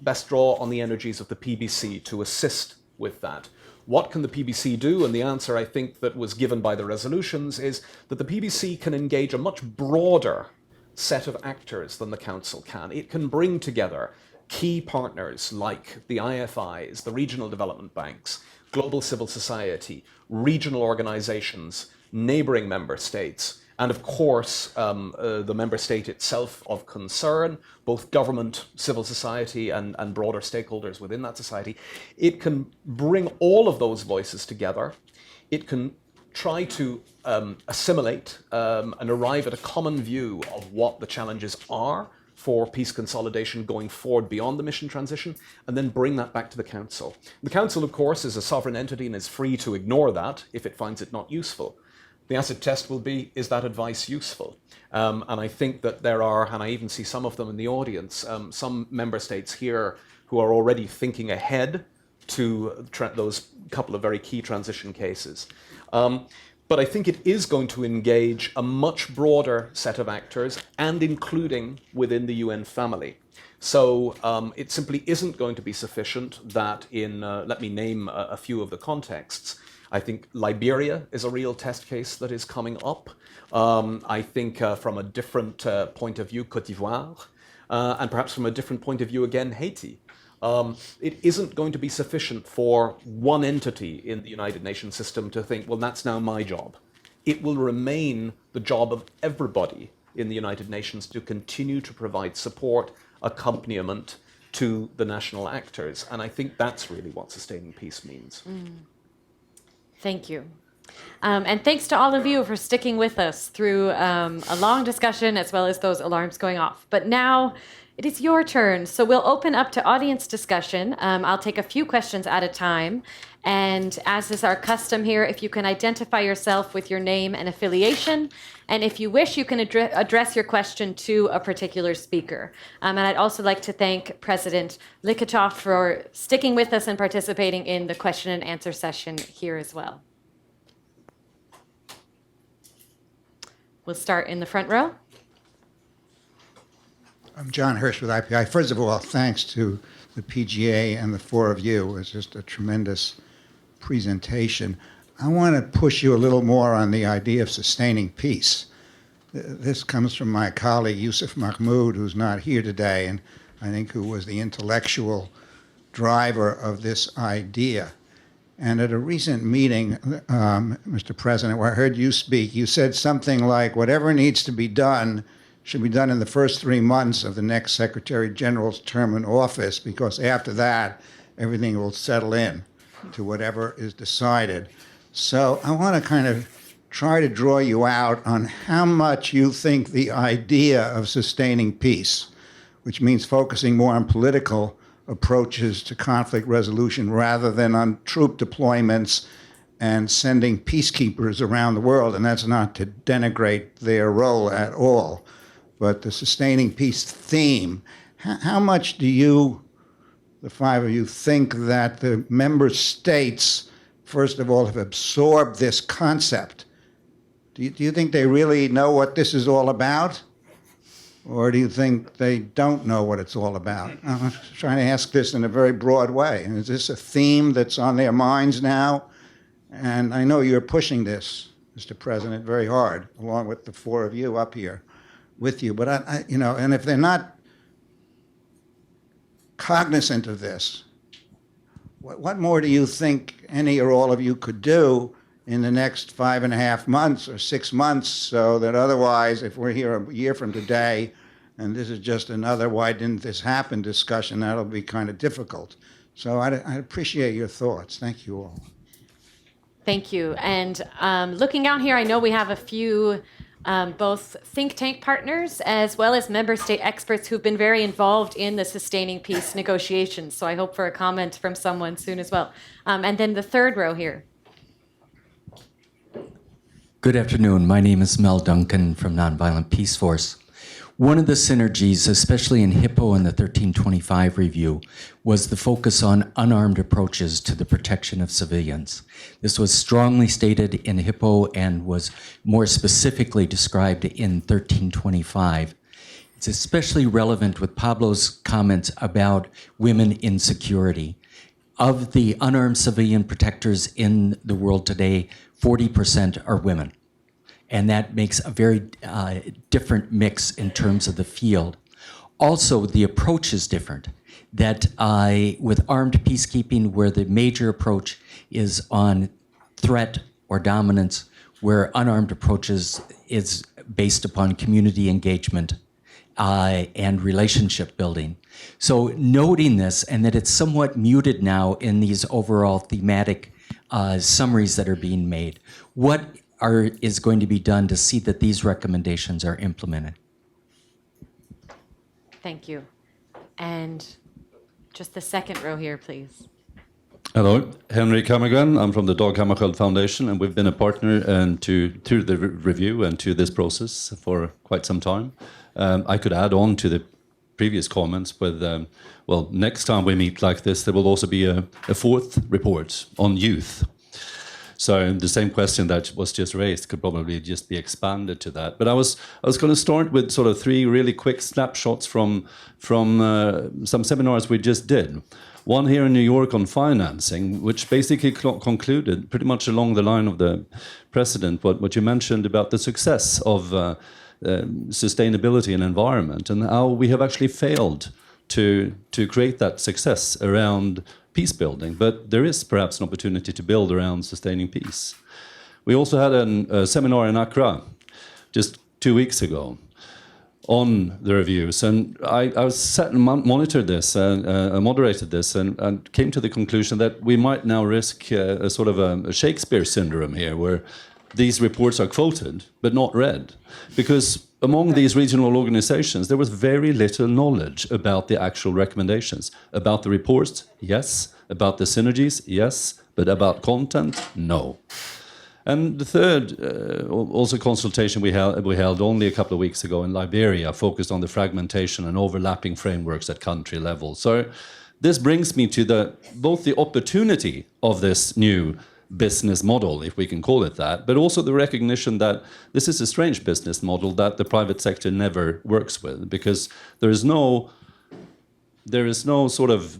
best draw on the energies of the PBC to assist with that? What can the PBC do? And the answer, I think, that was given by the resolutions is that the PBC can engage a much broader set of actors than the Council can. It can bring together key partners like the IFIs, the regional development banks, global civil society, regional organizations, neighboring member states, and of course the member state itself of concern, both government, civil society, and broader stakeholders within that society. It can bring all of those voices together. It can try to assimilate and arrive at a common view of what the challenges are for peace consolidation going forward beyond the mission transition, and then bring that back to the Council. The Council, of course, is a sovereign entity and is free to ignore that if it finds it not useful. The acid test will be, is that advice useful? And I think that there are, and I even see some of them in the audience, some member states here who are already thinking ahead to those couple of very key transition cases. But I think it is going to engage a much broader set of actors, and including within the UN family. So it simply isn't going to be sufficient that in, let me name a few of the contexts, I think Liberia is a real test case that is coming up. I think from a different point of view, Côte d'Ivoire, and perhaps from a different point of view again, Haiti. It isn't going to be sufficient for one entity in the United Nations system to think, well, that's now my job. It will remain the job of everybody in the United Nations to continue to provide support, accompaniment to the national actors. And I think that's really what sustaining peace means.
Thank you. And thanks to all of you for sticking with us through a long discussion as well as those alarms going off. But now it is your turn. So we'll open up to audience discussion. I'll take a few questions at a time. And as is our custom here, if you can identify yourself with your name and affiliation, and if you wish, you can address your question to a particular speaker. And I'd also like to thank President Likhatov for sticking with us and participating in the question and answer session here as well. We'll start in the front row.
I'm John Hirsch with IPI. First of all, thanks to the PGA and the four of you. It was just a tremendous presentation. I want to push you a little more on the idea of sustaining peace. This comes from my colleague, Yusuf Mahmoud, who's not here today, and I think who was the intellectual driver of this idea. And at a recent meeting, Mr. President, where I heard you speak, you said something like, whatever needs to be done should be done in the first 3 months of the next Secretary General's term in office, because after that, everything will settle in to whatever is decided. So I want to kind of try to draw you out on how much you think the idea of sustaining peace, which means focusing more on political approaches to conflict resolution rather than on troop deployments and sending peacekeepers around the world, and that's not to denigrate their role at all, but the sustaining peace theme, how much do you, the five of you, think that the member states, first of all, have absorbed this concept? Do you think they really know what this is all about? Or do you think they don't know what it's all about? I'm trying to ask this in a very broad way. Is this a theme that's on their minds now? And I know you're pushing this, Mr. President, very hard, along with the four of you up here with you. But, and if they're not cognizant of this, what more do you think any or all of you could do in the next 5.5 months or 6 months, so that otherwise, if we're here a year from today, and this is just another why didn't this happen discussion, that'll be kind of difficult. So I'd appreciate your thoughts. Thank you all.
Thank you. And looking out here, I know we have a few both think tank partners as well as member state experts who've been very involved in the sustaining peace negotiations. So I hope for a comment from someone soon as well. And then the third row here.
Good afternoon. My name is Mel Duncan from Nonviolent Peace Force. One of the synergies, especially in HIPPO and the 1325 review, was the focus on unarmed approaches to the protection of civilians. This was strongly stated in HIPPO and was more specifically described in 1325. It's especially relevant with Pablo's comments about women in security. Of the unarmed civilian protectors in the world today, 40% are women. And that makes a very different mix in terms of the field. Also, the approach is different. That with armed peacekeeping, where the major approach is on threat or dominance, where unarmed approaches is based upon community engagement and relationship building. So noting this, and that it's somewhat muted now in these overall thematic summaries that are being made, what is going to be done to see that these recommendations are implemented?
Thank you. And just the second row here, please.
Hello, Henrik Hammarskjöld. I'm from the Dag Hammarskjöld Foundation, and we've been a partner to the review and to this process for quite some time. I could add on to the previous comments with, next time we meet like this, there will also be a fourth report on youth. So the same question that was just raised could probably just be expanded to that. But I was going to start with sort of 3 really quick snapshots from some seminars we just did. One here in New York on financing, which basically concluded pretty much along the line of the president, what you mentioned about the success of sustainability and environment, and how we have actually failed to create that success around peace building. But there is perhaps an opportunity to build around sustaining peace. We also had a seminar in Accra just 2 weeks ago on the reviews, and I was sat and monitored this and moderated this, and came to the conclusion that we might now risk a sort of a Shakespeare syndrome here, where these reports are quoted but not read, because among these regional organizations there was very little knowledge about the actual recommendations. About the reports, yes. About the synergies, yes. But about content, no. And the third, also consultation we held only a couple of weeks ago in Liberia, focused on the fragmentation and overlapping frameworks at country level. So this brings me to both the opportunity of this new business model, if we can call it that, but also the recognition that this is a strange business model that the private sector never works with, because there is no sort of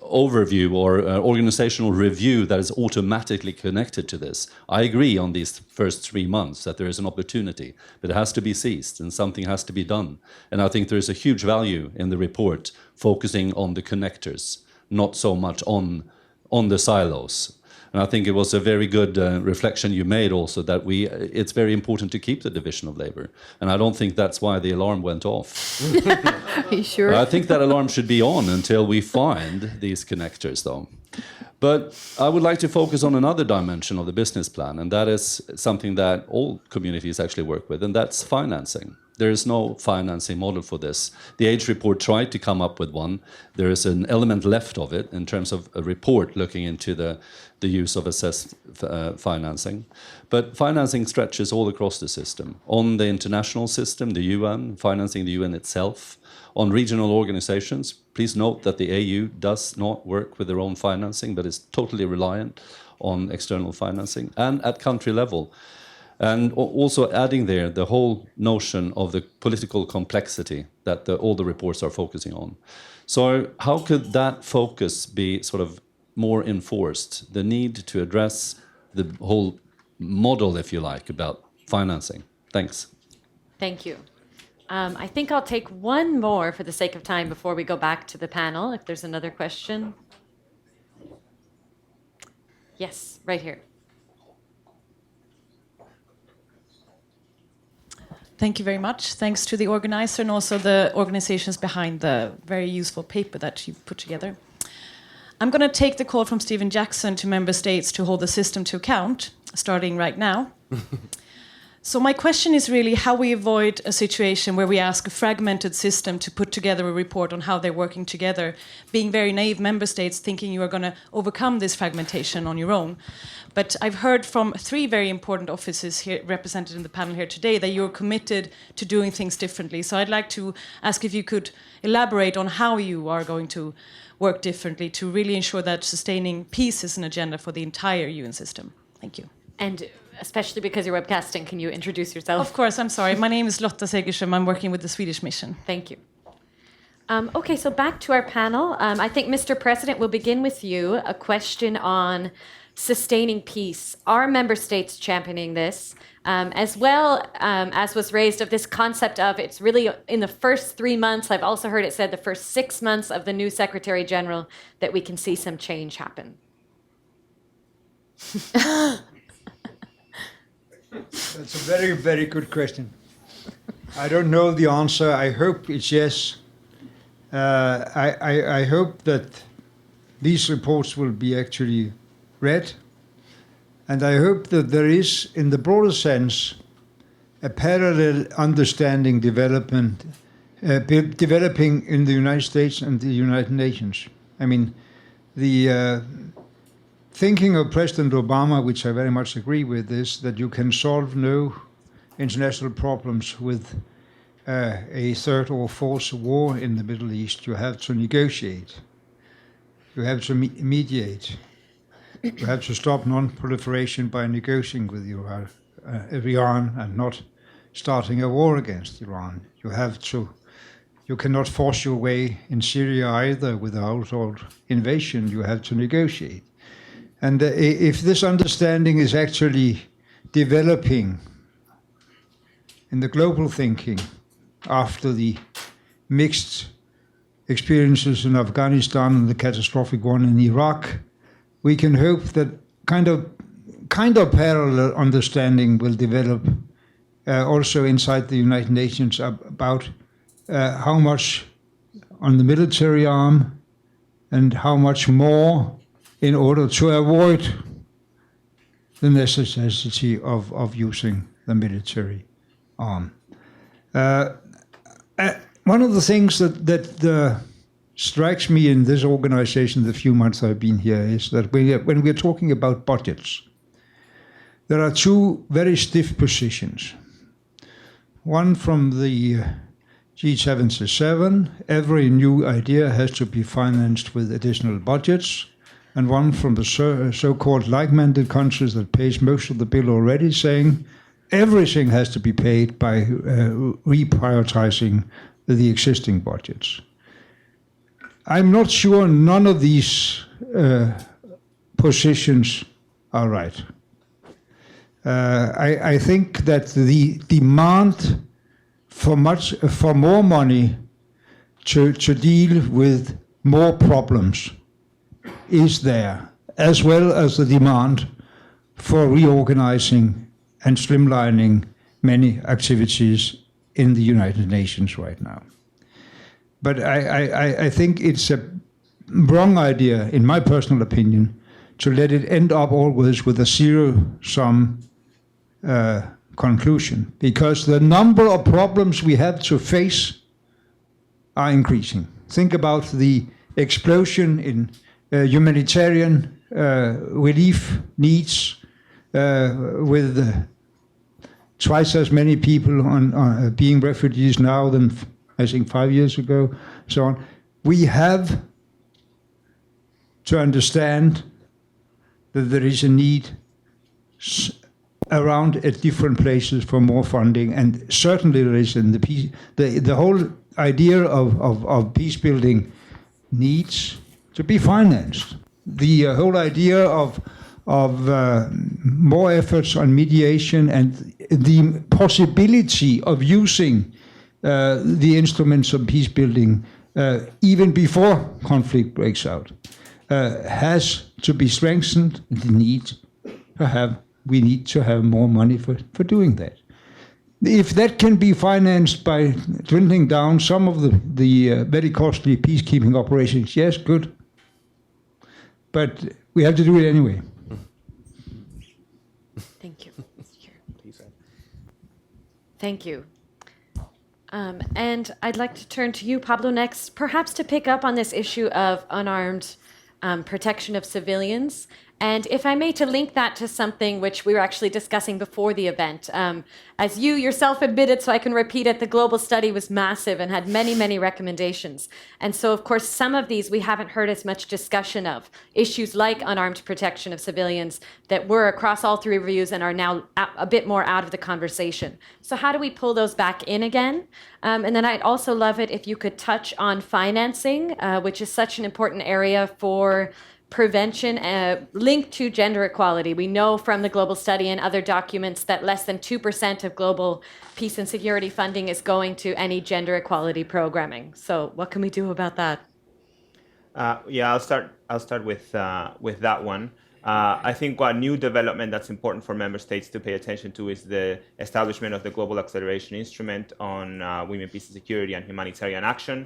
overview or organizational review that is automatically connected to this. I agree on these first 3 months that there is an opportunity, but it has to be seized and something has to be done. And I think there is a huge value in the report focusing on the connectors, not so much on the silos. And I think it was a very good reflection you made also, that it's very important to keep the division of labor. And I don't think that's why the alarm went off.
Are you sure?
I think that alarm should be on until we find these connectors, though. But I would like to focus on another dimension of the business plan, and that is something that all communities actually work with, and that's financing. There is no financing model for this. The Age report tried to come up with one. There is an element left of it in terms of a report looking into the use of assessed financing. But financing stretches all across the system. On the international system, the UN, financing the UN itself. On regional organizations, please note that the AU does not work with their own financing, but is totally reliant on external financing. And at country level. And also adding there the whole notion of the political complexity that all the reports are focusing on. So how could that focus be sort of more enforced? The need to address the whole model, if you like, about financing. Thanks.
Thank you. I think I'll take one more for the sake of time before we go back to the panel, if there's another question. Yes, right here.
Thank you very much. Thanks to the organizer and also the organizations behind the very useful paper that you've put together. I'm going to take the call from Stephen Jackson to member states to hold the system to account, starting right now. So my question is really how we avoid a situation where we ask a fragmented system to put together a report on how they're working together, being very naive member states thinking you are going to overcome this fragmentation on your own. But I've heard from 3 very important offices here represented in the panel here today that you're committed to doing things differently. So I'd like to ask if you could elaborate on how you are going to work differently to really ensure that sustaining peace is an agenda for the entire UN system. Thank you.
And especially because you're webcasting, can you introduce yourself?
Of course, I'm sorry. My name is Lotta Segerström. I'm working with the Swedish mission.
Thank you. Okay, so back to our panel. I think, Mr. President, we'll begin with you. A question on sustaining peace. Are member states championing this? As well as was raised of this concept of it's really in the first 3 months, I've also heard it said the first 6 months of the new Secretary General, that we can see some change happen.
That's a very, very good question. I don't know the answer. I hope it's yes. I hope that these reports will be actually read. And I hope that there is, in the broader sense, a parallel understanding developing in the United States and the United Nations. I mean, the thinking of President Obama, which I very much agree with, is that you can solve no international problems with a third or fourth war in the Middle East. You have to negotiate. You have to mediate. You have to stop non-proliferation by negotiating with Iran and not starting a war against Iran. You have to You cannot force your way in Syria either without invasion. You have to negotiate. And if this understanding is actually developing in the global thinking after the mixed experiences in Afghanistan and the catastrophic one in Iraq, we can hope that kind of parallel understanding will develop also inside the United Nations about how much on the military arm and how much more in order to avoid the necessity of using the military arm. One of the things that strikes me in this organization the few months I've been here is that when we're talking about budgets, there are two very stiff positions. One from the G77, every new idea has to be financed with additional budgets, and one from the so-called like-minded countries that pays most of the bill already, saying everything has to be paid by reprioritizing the existing budgets. I'm not sure none of these positions are right. I think that the demand for more money to deal with more problems is there, as well as the demand for reorganizing and streamlining many activities in the United Nations right now. But I think it's a wrong idea, in my personal opinion, to let it end up always with a zero-sum conclusion, because the number of problems we have to face are increasing. Think about the explosion in humanitarian relief needs, with twice as many people being refugees now than I think 5 years ago, so on. We have to understand that there is a need around at different places for more funding, and certainly there is in the whole idea of peace building needs to be financed. The whole idea of more efforts on mediation and the possibility of using the instruments of peace building even before conflict breaks out has to be strengthened. We need to have more money for doing that. If that can be financed by dwindling down some of the very costly peacekeeping operations, yes, good. But we have to do it anyway.
Thank you. Thank you. And I'd like to turn to you, Pablo, next, perhaps to pick up on this issue of unarmed protection of civilians. And if I may, to link that to something which we were actually discussing before the event. As you yourself admitted, so I can repeat it, the global study was massive and had many, many recommendations. And so, of course, some of these we haven't heard as much discussion of. Issues like unarmed protection of civilians that were across all three reviews and are now a bit more out of the conversation. So how do we pull those back in again? And then I'd also love it if you could touch on financing, which is such an important area for prevention linked to gender equality. We know from the global study and other documents that less than 2% of global peace and security funding is going to any gender equality programming. So what can we do about that?
Yeah, I'll start with that one. I think one new development that's important for member states to pay attention to is the establishment of the Global Acceleration Instrument on Women, Peace and Security and Humanitarian Action.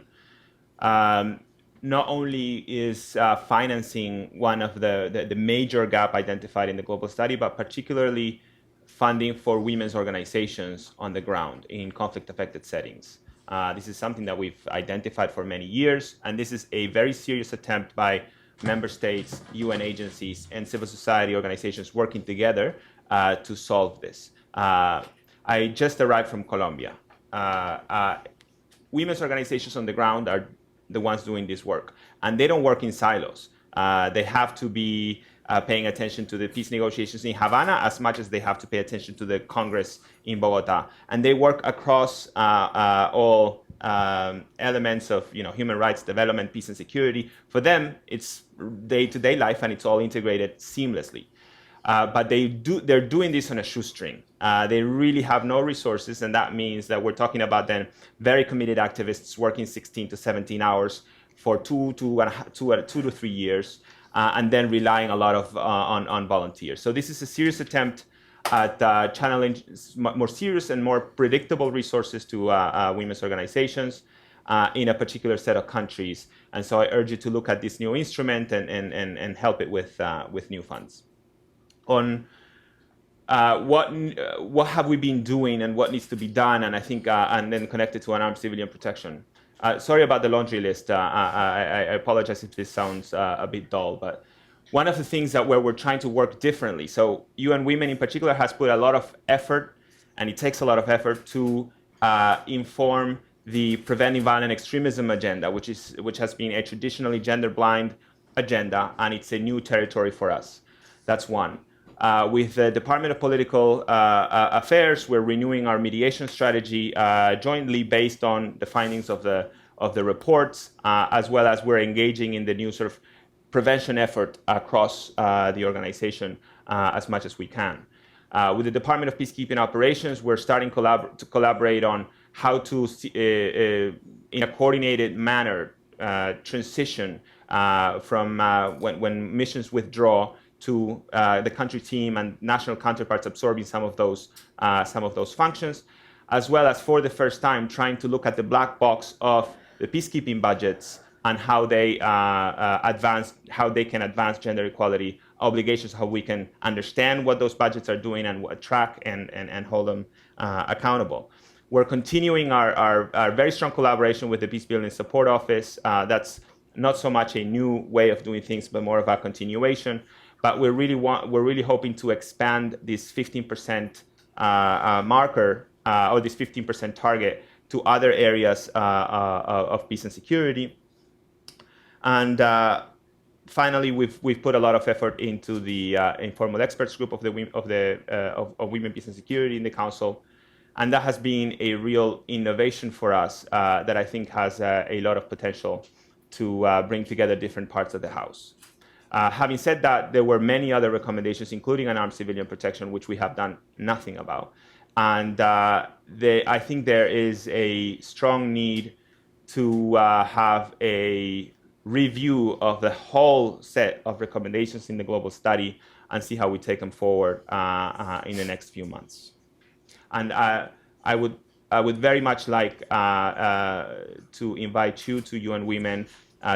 Not only is financing one of the major gap identified in the global study, but particularly funding for women's organizations on the ground in conflict-affected settings. This is something that we've identified for many years, and this is a very serious attempt by member states, UN agencies, and civil society organizations working together to solve this. I just arrived from Colombia. Women's organizations on the ground are the ones doing this work, and they don't work in silos. They have to be paying attention to the peace negotiations in Havana as much as they have to pay attention to the Congress in Bogota. And they work across all elements of human rights, development, peace, and security. For them, it's day-to-day life, and it's all integrated seamlessly. But they're doing this on a shoestring. They really have no resources, and that means that we're talking about then very committed activists working 16 to 17 hours for 2 to 3 years, and then relying a lot of on volunteers. So this is a serious attempt at channeling more serious and more predictable resources to women's organizations in a particular set of countries. And so I urge you to look at this new instrument and help it with new funds. On what have we been doing and what needs to be done, and I think and then connected to unarmed civilian protection. Sorry about the laundry list. I apologize if this sounds a bit dull, but one of the things where we're trying to work differently. So UN Women in particular has put a lot of effort, and it takes a lot of effort to inform the preventing violent extremism agenda, which has been a traditionally gender-blind agenda, and it's a new territory for us. That's one. With the Department of Political Affairs, we're renewing our mediation strategy jointly based on the findings of the reports, as well as we're engaging in the new sort of prevention effort across the organization as much as we can. With the Department of Peacekeeping Operations, we're starting to collaborate on how to, in a coordinated manner, transition from when missions withdraw to the country team and national counterparts absorbing some of those functions, as well as for the first time trying to look at the black box of the peacekeeping budgets and how they can advance gender equality obligations, how we can understand what those budgets are doing and track and hold them accountable. We're continuing our very strong collaboration with the Peace Building Support Office. That's not so much a new way of doing things, but more of a continuation. But we're really hoping to expand this 15% marker or this 15% target to other areas of peace and security. And finally, we've put a lot of effort into the informal experts group of Women, Peace and Security in the Council, and that has been a real innovation for us that I think has a lot of potential to bring together different parts of the House. Having said that, there were many other recommendations, including unarmed civilian protection, which we have done nothing about. And I think there is a strong need to have a review of the whole set of recommendations in the global study and see how we take them forward in the next few months. And I would very much like to invite you to UN Women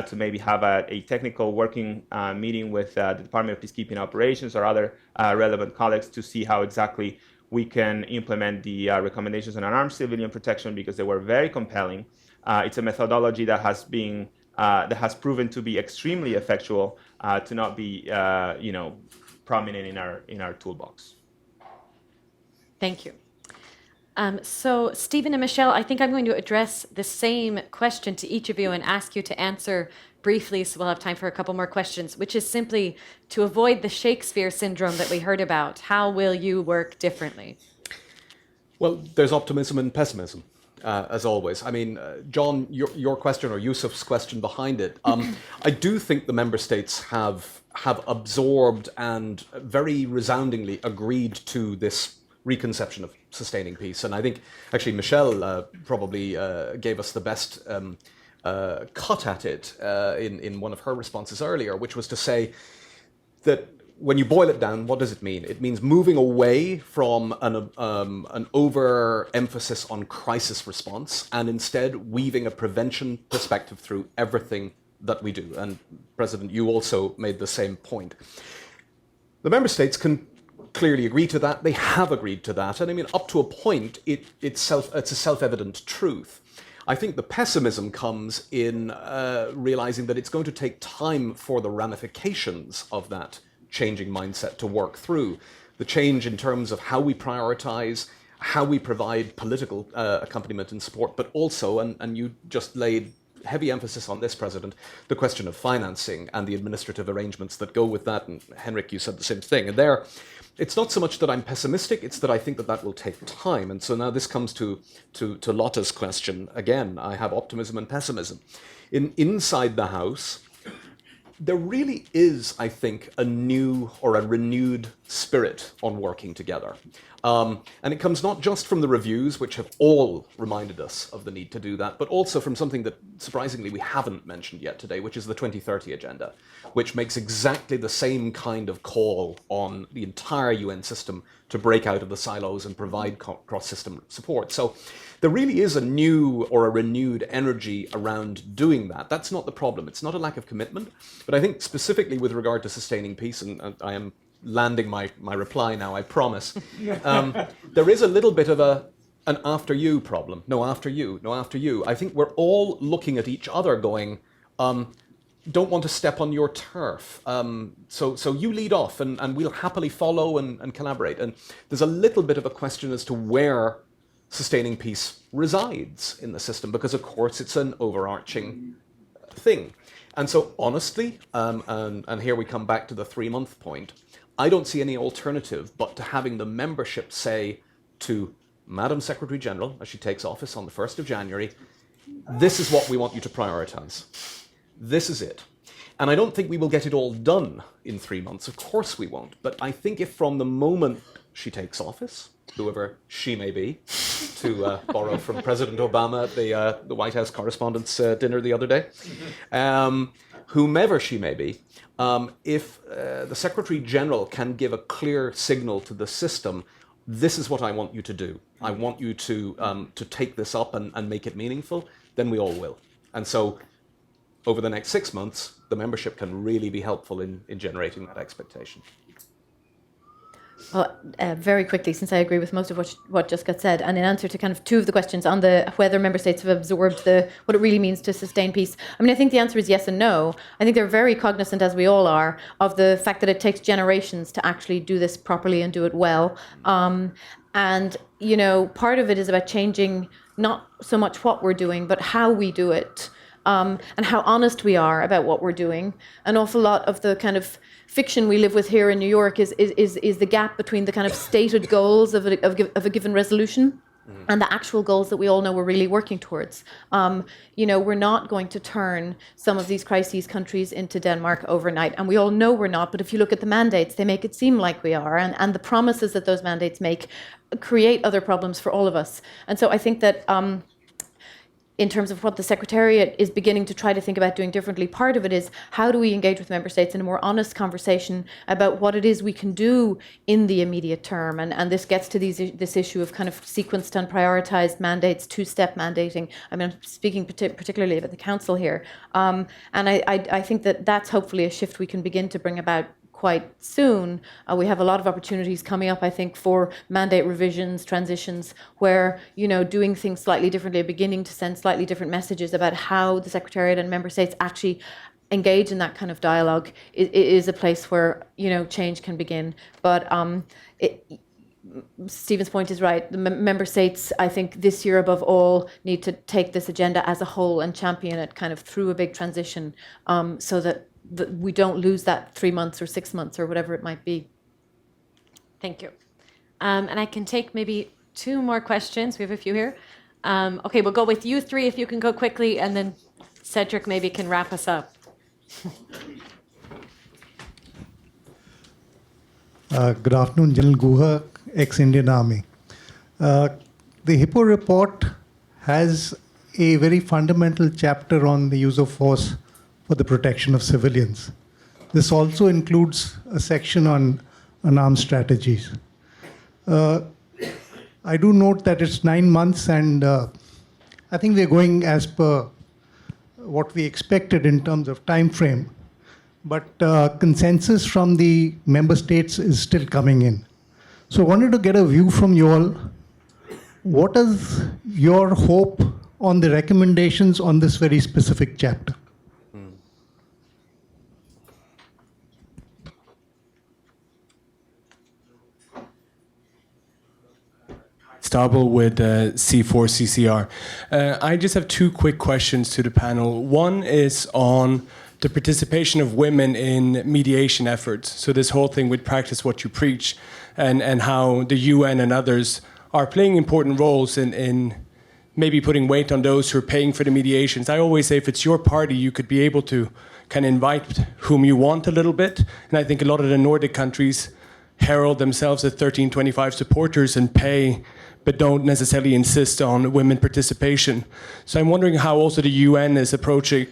to maybe have a technical working meeting with the Department of Peacekeeping Operations or other relevant colleagues to see how exactly we can implement the recommendations on unarmed civilian protection, because they were very compelling. It's a methodology that has proven to be extremely effectual to not be prominent in our toolbox.
Thank you. So Stephen and Michelle, I think I'm going to address the same question to each of you and ask you to answer briefly, so we'll have time for a couple more questions, which is simply to avoid the Shakespeare syndrome that we heard about. How will you work differently?
Well, there's optimism and pessimism, as always. I mean, John, your question, or Yusuf's question behind it, I do think the member states have absorbed and very resoundingly agreed to this reconception of sustaining peace. And I think actually Michelle probably gave us the best cut at it in one of her responses earlier, which was to say that when you boil it down, what does it mean? It means moving away from an overemphasis on crisis response and instead weaving a prevention perspective through everything that we do. And President, you also made the same point. The member states can clearly agree to that. They have agreed to that. And I mean, up to a point, it's a self-evident truth. I think the pessimism comes in realizing that it's going to take time for the ramifications of that changing mindset to work through. The change in terms of how we prioritize, how we provide political accompaniment and support, but also, and you just laid heavy emphasis on this, President, the question of financing and the administrative arrangements that go with that. And Henrik, you said the same thing. And there, it's not so much that I'm pessimistic, it's that I think that that will take time. And so now this comes to Lotta's question. Again, I have optimism and pessimism. Inside the House, there really is, I think, a new or a renewed spirit on working together. And it comes not just from the reviews, which have all reminded us of the need to do that, but also from something that, surprisingly, we haven't mentioned yet today, which is the 2030 Agenda, which makes exactly the same kind of call on the entire UN system to break out of the silos and provide cross-system support. So there really is a new or a renewed energy around doing that. That's not the problem. It's not a lack of commitment. But I think specifically with regard to sustaining peace, and I am landing my reply now, I promise, there is a little bit of an after you problem. No, after you. No, after you. I think we're all looking at each other going, don't want to step on your turf. So you lead off and we'll happily follow and collaborate. And there's a little bit of a question as to where sustaining peace resides in the system, because of course it's an overarching thing. And so honestly, and here we come back to the 3-month point, I don't see any alternative but to having the membership say to Madam Secretary General, as she takes office on the 1st of January, this is what we want you to prioritize. This is it. And I don't think we will get it all done in 3 months. Of course we won't. But I think if from the moment she takes office, whoever she may be, to borrow from President Obama at the White House Correspondents' Dinner the other day, whomever she may be, if the Secretary General can give a clear signal to the system, this is what I want you to do. I want you to take this up and make it meaningful, then we all will. And so over the next 6 months, the membership can really be helpful in generating that expectation.
Well, very quickly, since I agree with most of what just got said, and in answer to kind of two of the questions on whether member states have absorbed what it really means to sustain peace, I mean, I think the answer is yes and no. I think they're very cognizant, as we all are, of the fact that it takes generations to actually do this properly and do it well. And, you know, part of it is about changing not so much what we're doing, but how we do it. And how honest we are about what we're doing. An awful lot of the kind of fiction we live with here in New York is the gap between the kind of stated goals of a given resolution and the actual goals that we all know we're really working towards. You know, we're not going to turn some of these crises countries into Denmark overnight, and we all know we're not, but if you look at the mandates, they make it seem like we are, and the promises that those mandates make create other problems for all of us. And so I think that in terms of what the Secretariat is beginning to try to think about doing differently, part of it is how do we engage with member states in a more honest conversation about what it is we can do in the immediate term. And this gets to this issue of kind of sequenced and prioritized mandates, two-step mandating. I mean, I'm speaking particularly about the Council here. And I think that that's hopefully a shift we can begin to bring about quite soon. We have a lot of opportunities coming up, I think, for mandate revisions, transitions, where, you know, doing things slightly differently, beginning to send slightly different messages about how the Secretariat and member states actually engage in that kind of dialogue is a place where, you know, change can begin. But Stephen's point is right. The member states, I think, this year above all, need to take this agenda as a whole and champion it kind of through a big transition, so that we don't lose that 3 months or 6 months or whatever it might be.
Thank you. And I can take maybe 2 more questions. We have a few here. Okay, we'll go with you 3 if you can go quickly, and then Cedric maybe can wrap us up.
Good afternoon, General Guha, ex-Indian Army. The Hippo report has a very fundamental chapter on the use of force for the protection of civilians. This also includes a section on arms strategies. I do note that it's 9 months, and I think we're going as per what we expected in terms of time frame. But consensus from the member states is still coming in. So I wanted to get a view from you all. What is your hope on the recommendations on this very specific chapter?
Stabel with C4CCR. I just have two quick questions to the panel. One is on the participation of women in mediation efforts. So this whole thing with practice what you preach, and how the UN and others are playing important roles in maybe putting weight on those who are paying for the mediations. I always say if it's your party, you could be able to kind of invite whom you want a little bit. And I think a lot of the Nordic countries herald themselves as 1325 supporters and pay, but don't necessarily insist on women participation. So I'm wondering how also the UN is approaching,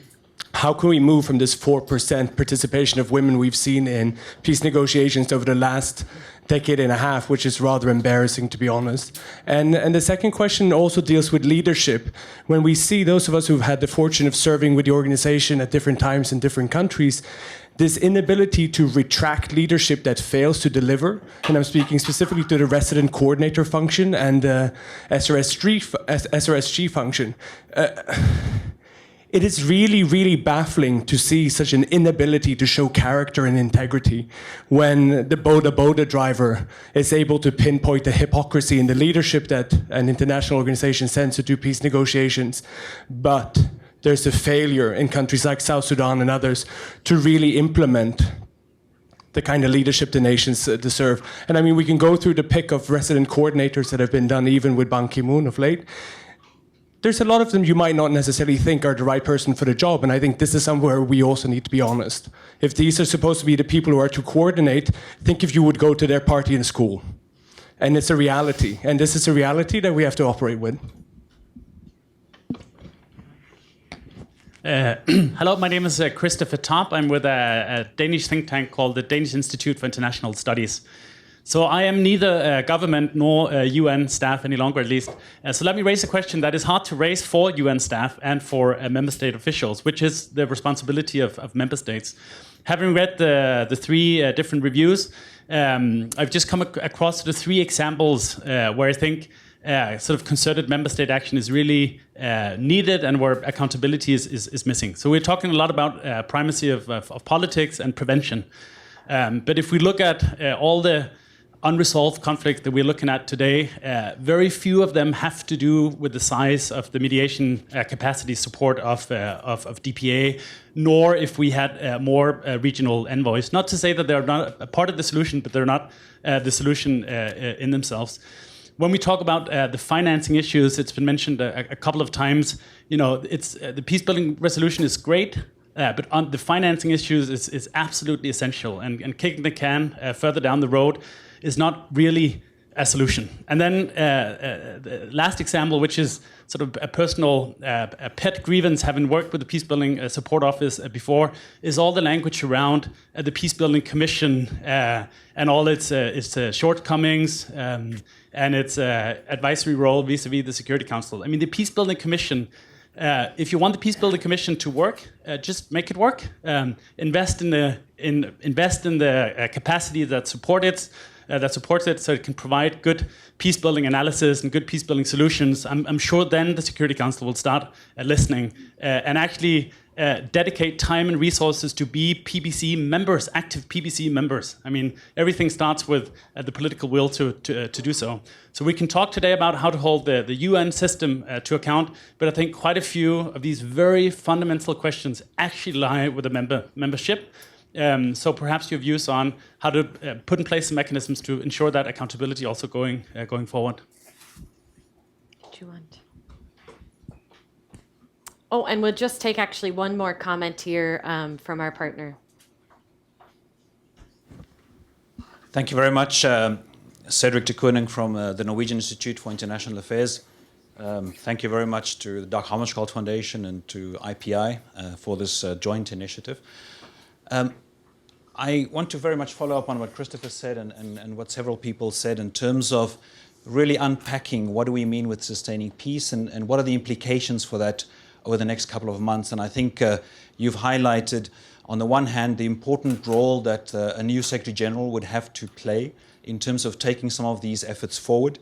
how can we move from this 4% participation of women we've seen in peace negotiations over the last decade and a half, which is rather embarrassing, to be honest. And the second question also deals with leadership. When we see those of us who've had the fortune of serving with the organization at different times in different countries, this inability to retract leadership that fails to deliver, and I'm speaking specifically to the resident coordinator function and the SRSG function, it is really, really baffling to see such an inability to show character and integrity when the Boda driver is able to pinpoint the hypocrisy in the leadership that an international organization sends to do peace negotiations. But there's a failure in countries like South Sudan and others to really implement the kind of leadership the nations deserve. And I mean, we can go through the pick of resident coordinators that have been done even with Ban Ki-moon of late. There's a lot of them you might not necessarily think are the right person for the job, and I think this is somewhere we also need to be honest. If these are supposed to be the people who are to coordinate, think if you would go to their party in school. And it's a reality, and this is a reality that we have to operate with.
Hello, my name is Christopher Top. I'm with a Danish think tank called the Danish Institute for International Studies. So I am neither government nor UN staff any longer, at least. So let me raise a question that is hard to raise for UN staff and for member state officials, which is the responsibility of member states. Having read the three different reviews, I've just come across the three examples where I think sort of concerted member state action is really needed and where accountability is missing. So we're talking a lot about primacy of politics and prevention. But if we look at all the unresolved conflicts that we're looking at today, very few of them have to do with the size of the mediation capacity support of DPA, nor if we had more regional envoys. Not to say that they're not a part of the solution, but they're not the solution in themselves. When we talk about the financing issues, it's been mentioned a couple of times. You know, it's the peace building resolution is great, but on the financing issues is absolutely essential. And kicking the can further down the road is not really a solution. And then the last example, which is sort of a personal a pet grievance, having worked with the Peace Building Support Office before, is all the language around the Peace Building Commission and all its shortcomings and its advisory role vis-a-vis the Security Council. I mean, the Peace Building Commission, if you want the Peace Building Commission to work, just make it work. Invest in the capacity that supports it, so it can provide good peace building analysis and good peace building solutions. I'm sure then the Security Council will start listening and actually dedicate time and resources to be PBC members, active PBC members. I mean, everything starts with the political will to do so. So we can talk today about how to hold the UN system to account, but I think quite a few of these very fundamental questions actually lie with the membership. So perhaps your views on how to put in place some mechanisms to ensure that accountability also going forward.
Do you want? Oh, and we'll just take actually one more comment here from our partner.
Thank you very much. Cedric de Kooning from the Norwegian Institute for International Affairs. Thank you very much to the Dag Hammarskjöld Foundation and to IPI for this joint initiative. I want to very much follow up on what Christopher said and what several people said in terms of really unpacking what do we mean with sustaining peace and what are the implications for that over the next couple of months. And I think you've highlighted, on the one hand, the important role that a new Secretary General would have to play in terms of taking some of these efforts forward.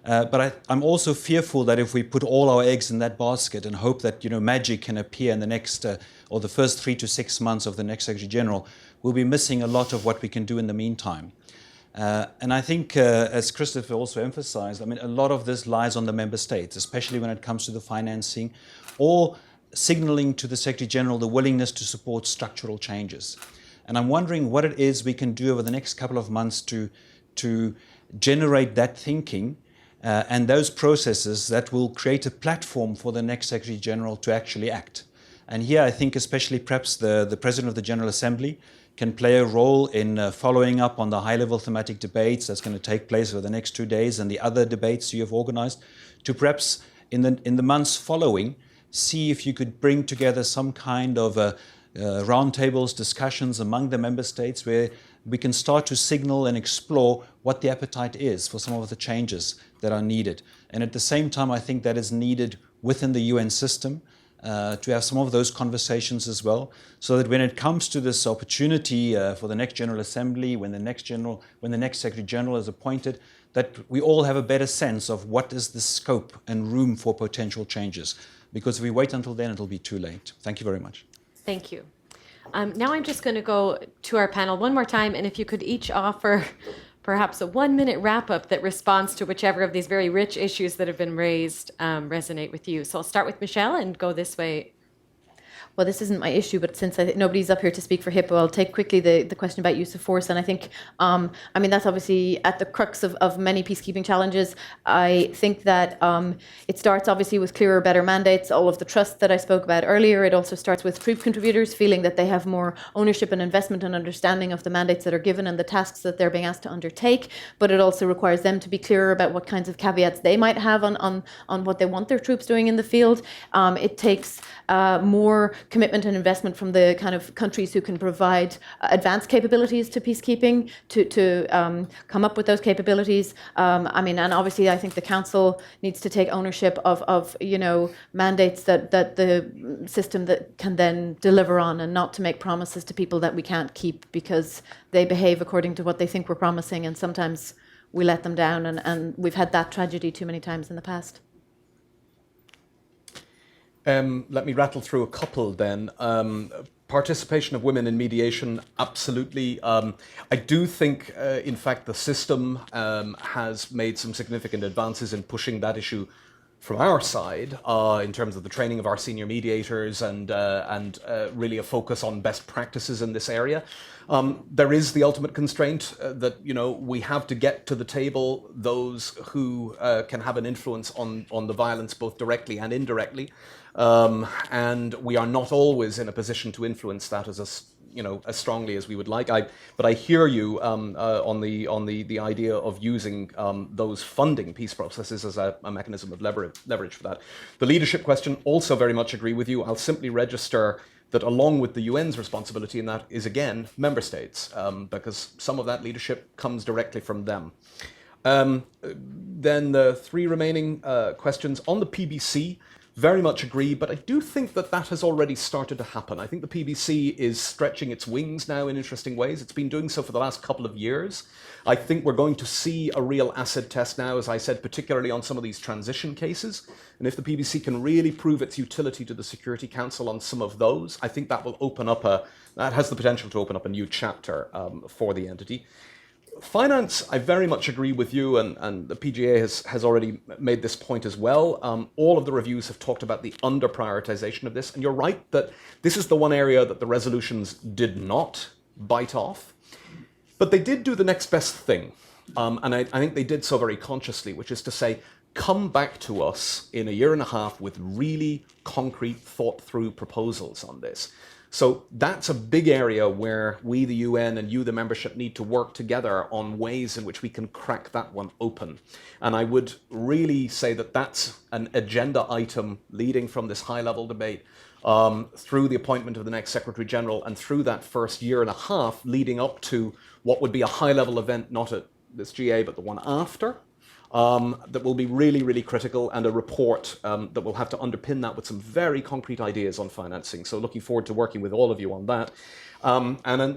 But I'm also fearful that if we put all our eggs in that basket and hope that magic can appear in the next or the first 3 to 6 months of the next Secretary General, we'll be missing a lot of what we can do in the meantime. And I think, as Christopher also emphasized, I mean, a lot of this lies on the member states, especially when it comes to the financing or signaling to the Secretary General the willingness to support structural changes. And I'm wondering what it is we can do over the next couple of months to generate that thinking and those processes that will create a platform for the next Secretary General to actually act. And here I think especially perhaps the President of the General Assembly can play a role in following up on the high-level thematic debates that's going to take place over the next 2 days and the other debates you have organized, to perhaps in the months following see if you could bring together some kind of roundtables, discussions among the member states where we can start to signal and explore what the appetite is for some of the changes that are needed. And at the same time, I think that is needed within the UN system to have some of those conversations as well, so that when it comes to this opportunity for the next General Assembly, when the next Secretary General is appointed, that we all have a better sense of what is the scope and room for potential changes. Because if we wait until then, it'll be too late. Thank you very much.
Thank you. Now I'm just going to go to our panel one more time, and if you could each offer perhaps a 1-minute wrap-up that responds to whichever of these very rich issues that have been raised resonate with you. So I'll start with Michelle and go this way.
Well, this isn't my issue, but since nobody's up here to speak for Hippo, I'll take quickly the question about use of force. And I think, I mean, that's obviously at the crux of many peacekeeping challenges. I think that it starts obviously with clearer, better mandates, all of the trust that I spoke about earlier. It also starts with troop contributors feeling that they have more ownership and investment and understanding of the mandates that are given and the tasks that they're being asked to undertake. But it also requires them to be clearer about what kinds of caveats they might have on what they want their troops doing in the field. It takes more commitment and investment from the kind of countries who can provide advanced capabilities to peacekeeping to come up with those capabilities. I mean, and obviously I think the Council needs to take ownership of mandates that the system that can then deliver on, and not to make promises to people that we can't keep because they behave according to what they think we're promising, and sometimes we let them down, and we've had that tragedy too many times in the past.
Let me rattle through a couple then. Participation of women in mediation, absolutely. I do think, in fact, the system has made some significant advances in pushing that issue from our side in terms of the training of our senior mediators and really a focus on best practices in this area. There is the ultimate constraint that we have to get to the table those who can have an influence on the violence both directly and indirectly. And we are not always in a position to influence that as strongly as we would like. But I hear you on the idea of using those funding peace processes as a mechanism of leverage for that. The leadership question, also very much agree with you. I'll simply register that along with the UN's responsibility in that is, again, member states, because some of that leadership comes directly from them. Then the three remaining questions on the PBC, very much agree, but I do think that has already started to happen. I think the PBC is stretching its wings now in interesting ways. It's been doing so for the last couple of years. I think we're going to see a real acid test now, as I said, particularly on some of these transition cases. And if the PBC can really prove its utility to the Security Council on some of those, I think that will open up that has the potential to open up a new chapter for the entity. Finance, I very much agree with you, and the PGA has already made this point as well. All of the reviews have talked about the under-prioritization of this, and you're right that this is the one area that the resolutions did not bite off. But they did do the next best thing, and I think they did so very consciously, which is to say, come back to us in a year and a half with really concrete, thought-through proposals on this. So that's a big area where we, the UN, and you, the membership, need to work together on ways in which we can crack that one open. And I would really say that that's an agenda item leading from this high-level debate through the appointment of the next Secretary General and through that first year and a half leading up to what would be a high-level event, not at this GA, but the one after. That will be really, really critical, and a report that will have to underpin that with some very concrete ideas on financing. So looking forward to working with all of you on that.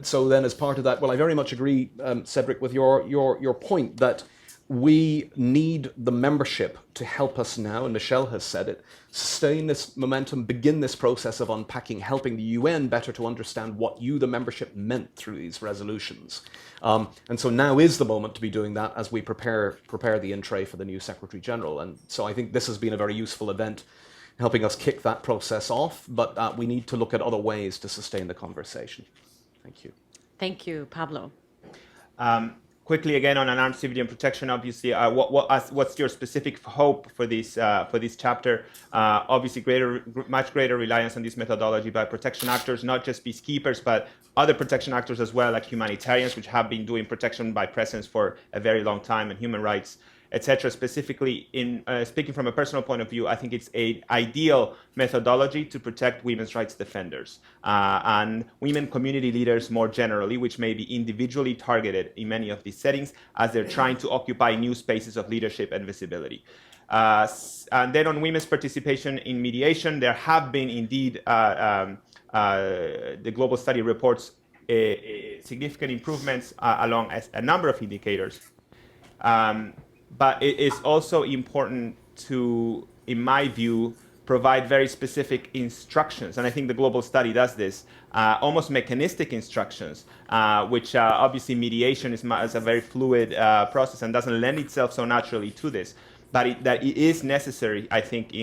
So then as part of that, well, I very much agree, Cedric, with your point that we need the membership to help us now, and Michelle has said it, sustain this momentum, begin this process of unpacking, helping the UN better to understand what you, the membership, meant through these resolutions. And so now is the moment to be doing that as we prepare the in-tray for the new Secretary General. And so I think this has been a very useful event helping us kick that process off, but we need to look at other ways to sustain the conversation. Thank you.
Thank you, Pablo.
Quickly again on unarmed civilian protection, obviously, what's your specific hope for this chapter? Obviously, much greater reliance on this methodology by protection actors, not just peacekeepers, but other protection actors as well, like humanitarians, which have been doing protection by presence for a very long time, and human rights, etc. Specifically, in speaking from a personal point of view, I think it's an ideal methodology to protect women's rights defenders and women community leaders more generally, which may be individually targeted in many of these settings as they're trying to occupy new spaces of leadership and visibility. And then on women's participation in mediation, there have been indeed, the global study reports significant improvements along a number of indicators. But it is also important to, in my view, provide very specific instructions. And I think the global study does this, almost mechanistic instructions, which obviously mediation is a very fluid process and doesn't lend itself so naturally to this. But that it is necessary, I think,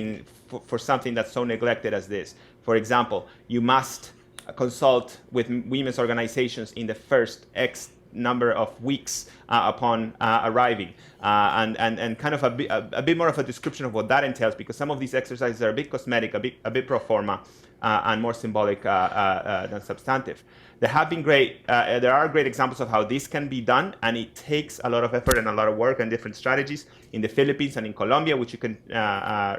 for something that's so neglected as this. For example, you must consult with women's organizations in the first X number of weeks upon arriving, and kind of a bit more of a description of what that entails, because some of these exercises are a bit cosmetic, a bit pro forma, and more symbolic than substantive. There are great examples of how this can be done, and it takes a lot of effort and a lot of work and different strategies in the Philippines and in Colombia, which you can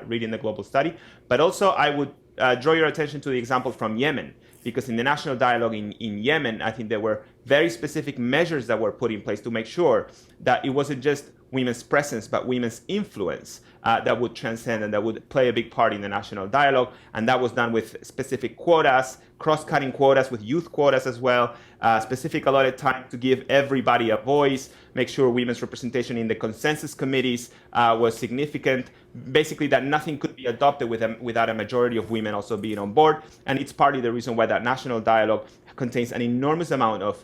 read in the global study. But also I would draw your attention to the example from Yemen, because in the national dialogue in Yemen, I think there were very specific measures that were put in place to make sure that it wasn't just women's presence, but women's influence that would transcend and that would play a big part in the national dialogue. And that was done with specific quotas, cross-cutting quotas with youth quotas as well, specific allotted time to give everybody a voice, make sure women's representation in the consensus committees was significant, basically that nothing could be adopted without a majority of women also being on board. And it's partly the reason why that national dialogue contains an enormous amount of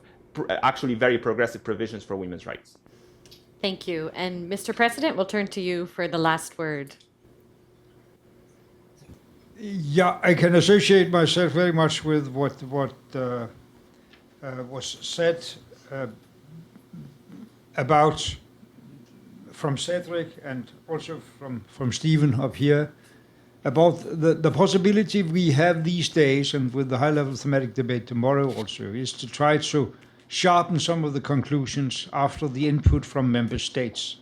actually very progressive provisions for women's rights.
Thank you. And Mr. President, we'll turn to you for the last word.
Yeah, I can associate myself very much with what was said about from Cedric and also from Stephen up here about the possibility we have these days, and with the high-level thematic debate tomorrow also, is to try to sharpen some of the conclusions after the input from member states.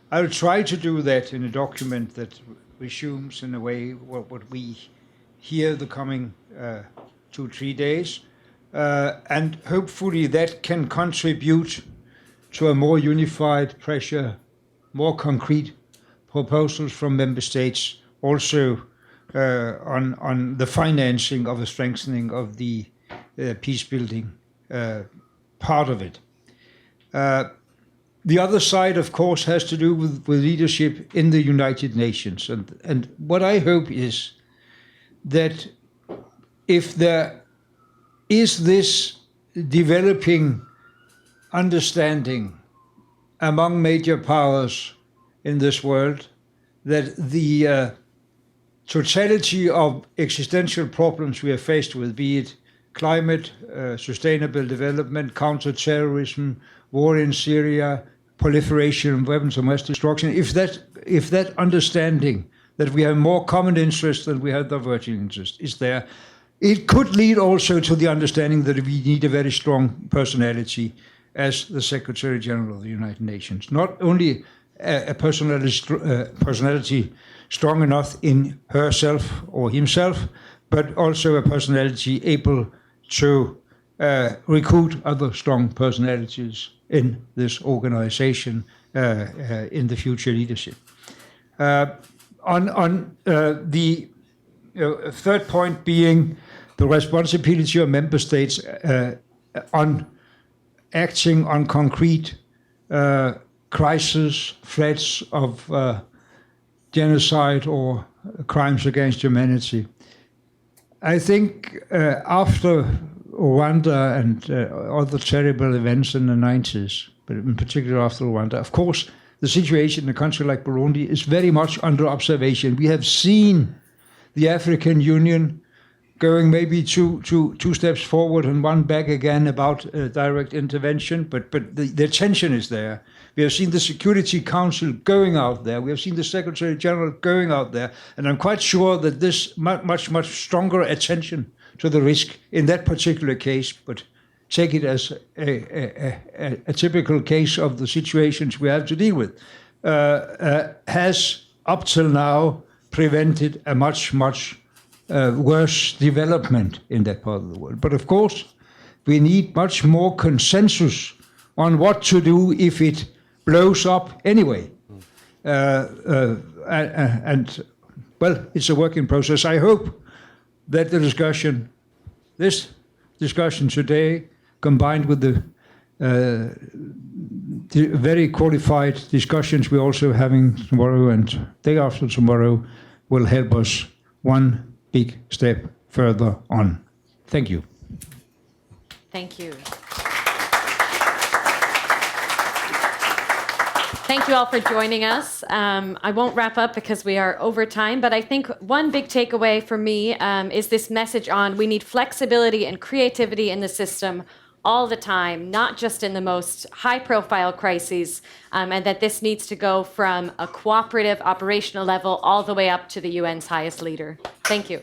I will try to do that in a document that resumes in a way what we hear the coming 2-3 days, and hopefully that can contribute to a more unified pressure, more concrete proposals from member states, also on the financing of the strengthening of the peace building part of it. The other side, of course, has to do with leadership in the United Nations. And what I hope is that if there is this developing understanding among major powers in this world that the totality of existential problems we are faced with, be it climate, sustainable development, counter-terrorism, war in Syria, proliferation of weapons of mass destruction, if that understanding that we have more common interests than we have diverging interests is there, it could lead also to the understanding that we need a very strong personality as the Secretary General of the United Nations. Not only a personality strong enough in herself or himself, but also a personality able to recruit other strong personalities in this organization in the future leadership. On the third point being the responsibility of member states on acting on concrete crisis, threats of genocide or crimes against humanity. I think after Rwanda and other terrible events in the 90s, but in particular after Rwanda, of course, the situation in a country like Burundi is very much under observation. We have seen the African Union going maybe two steps forward and one back again about direct intervention, but the tension is there. We have seen the Security Council going out there. We have seen the Secretary General going out there, and I'm quite sure that this much stronger attention to the risk in that particular case, but take it as a typical case of the situations we have to deal with, has up till now prevented a much worse development in that part of the world. But of course, we need much more consensus on what to do if it blows up anyway. And well, it's a work in process. I hope that this discussion today, combined with the very qualified discussions we're also having tomorrow and day after tomorrow, will help us one big step further on. Thank you.
Thank you. Thank you all for joining us. I won't wrap up because we are over time, but I think one big takeaway for me is this message on we need flexibility and creativity in the system all the time, not just in the most high-profile crises, and that this needs to go from a cooperative operational level all the way up to the UN's highest leader. Thank you.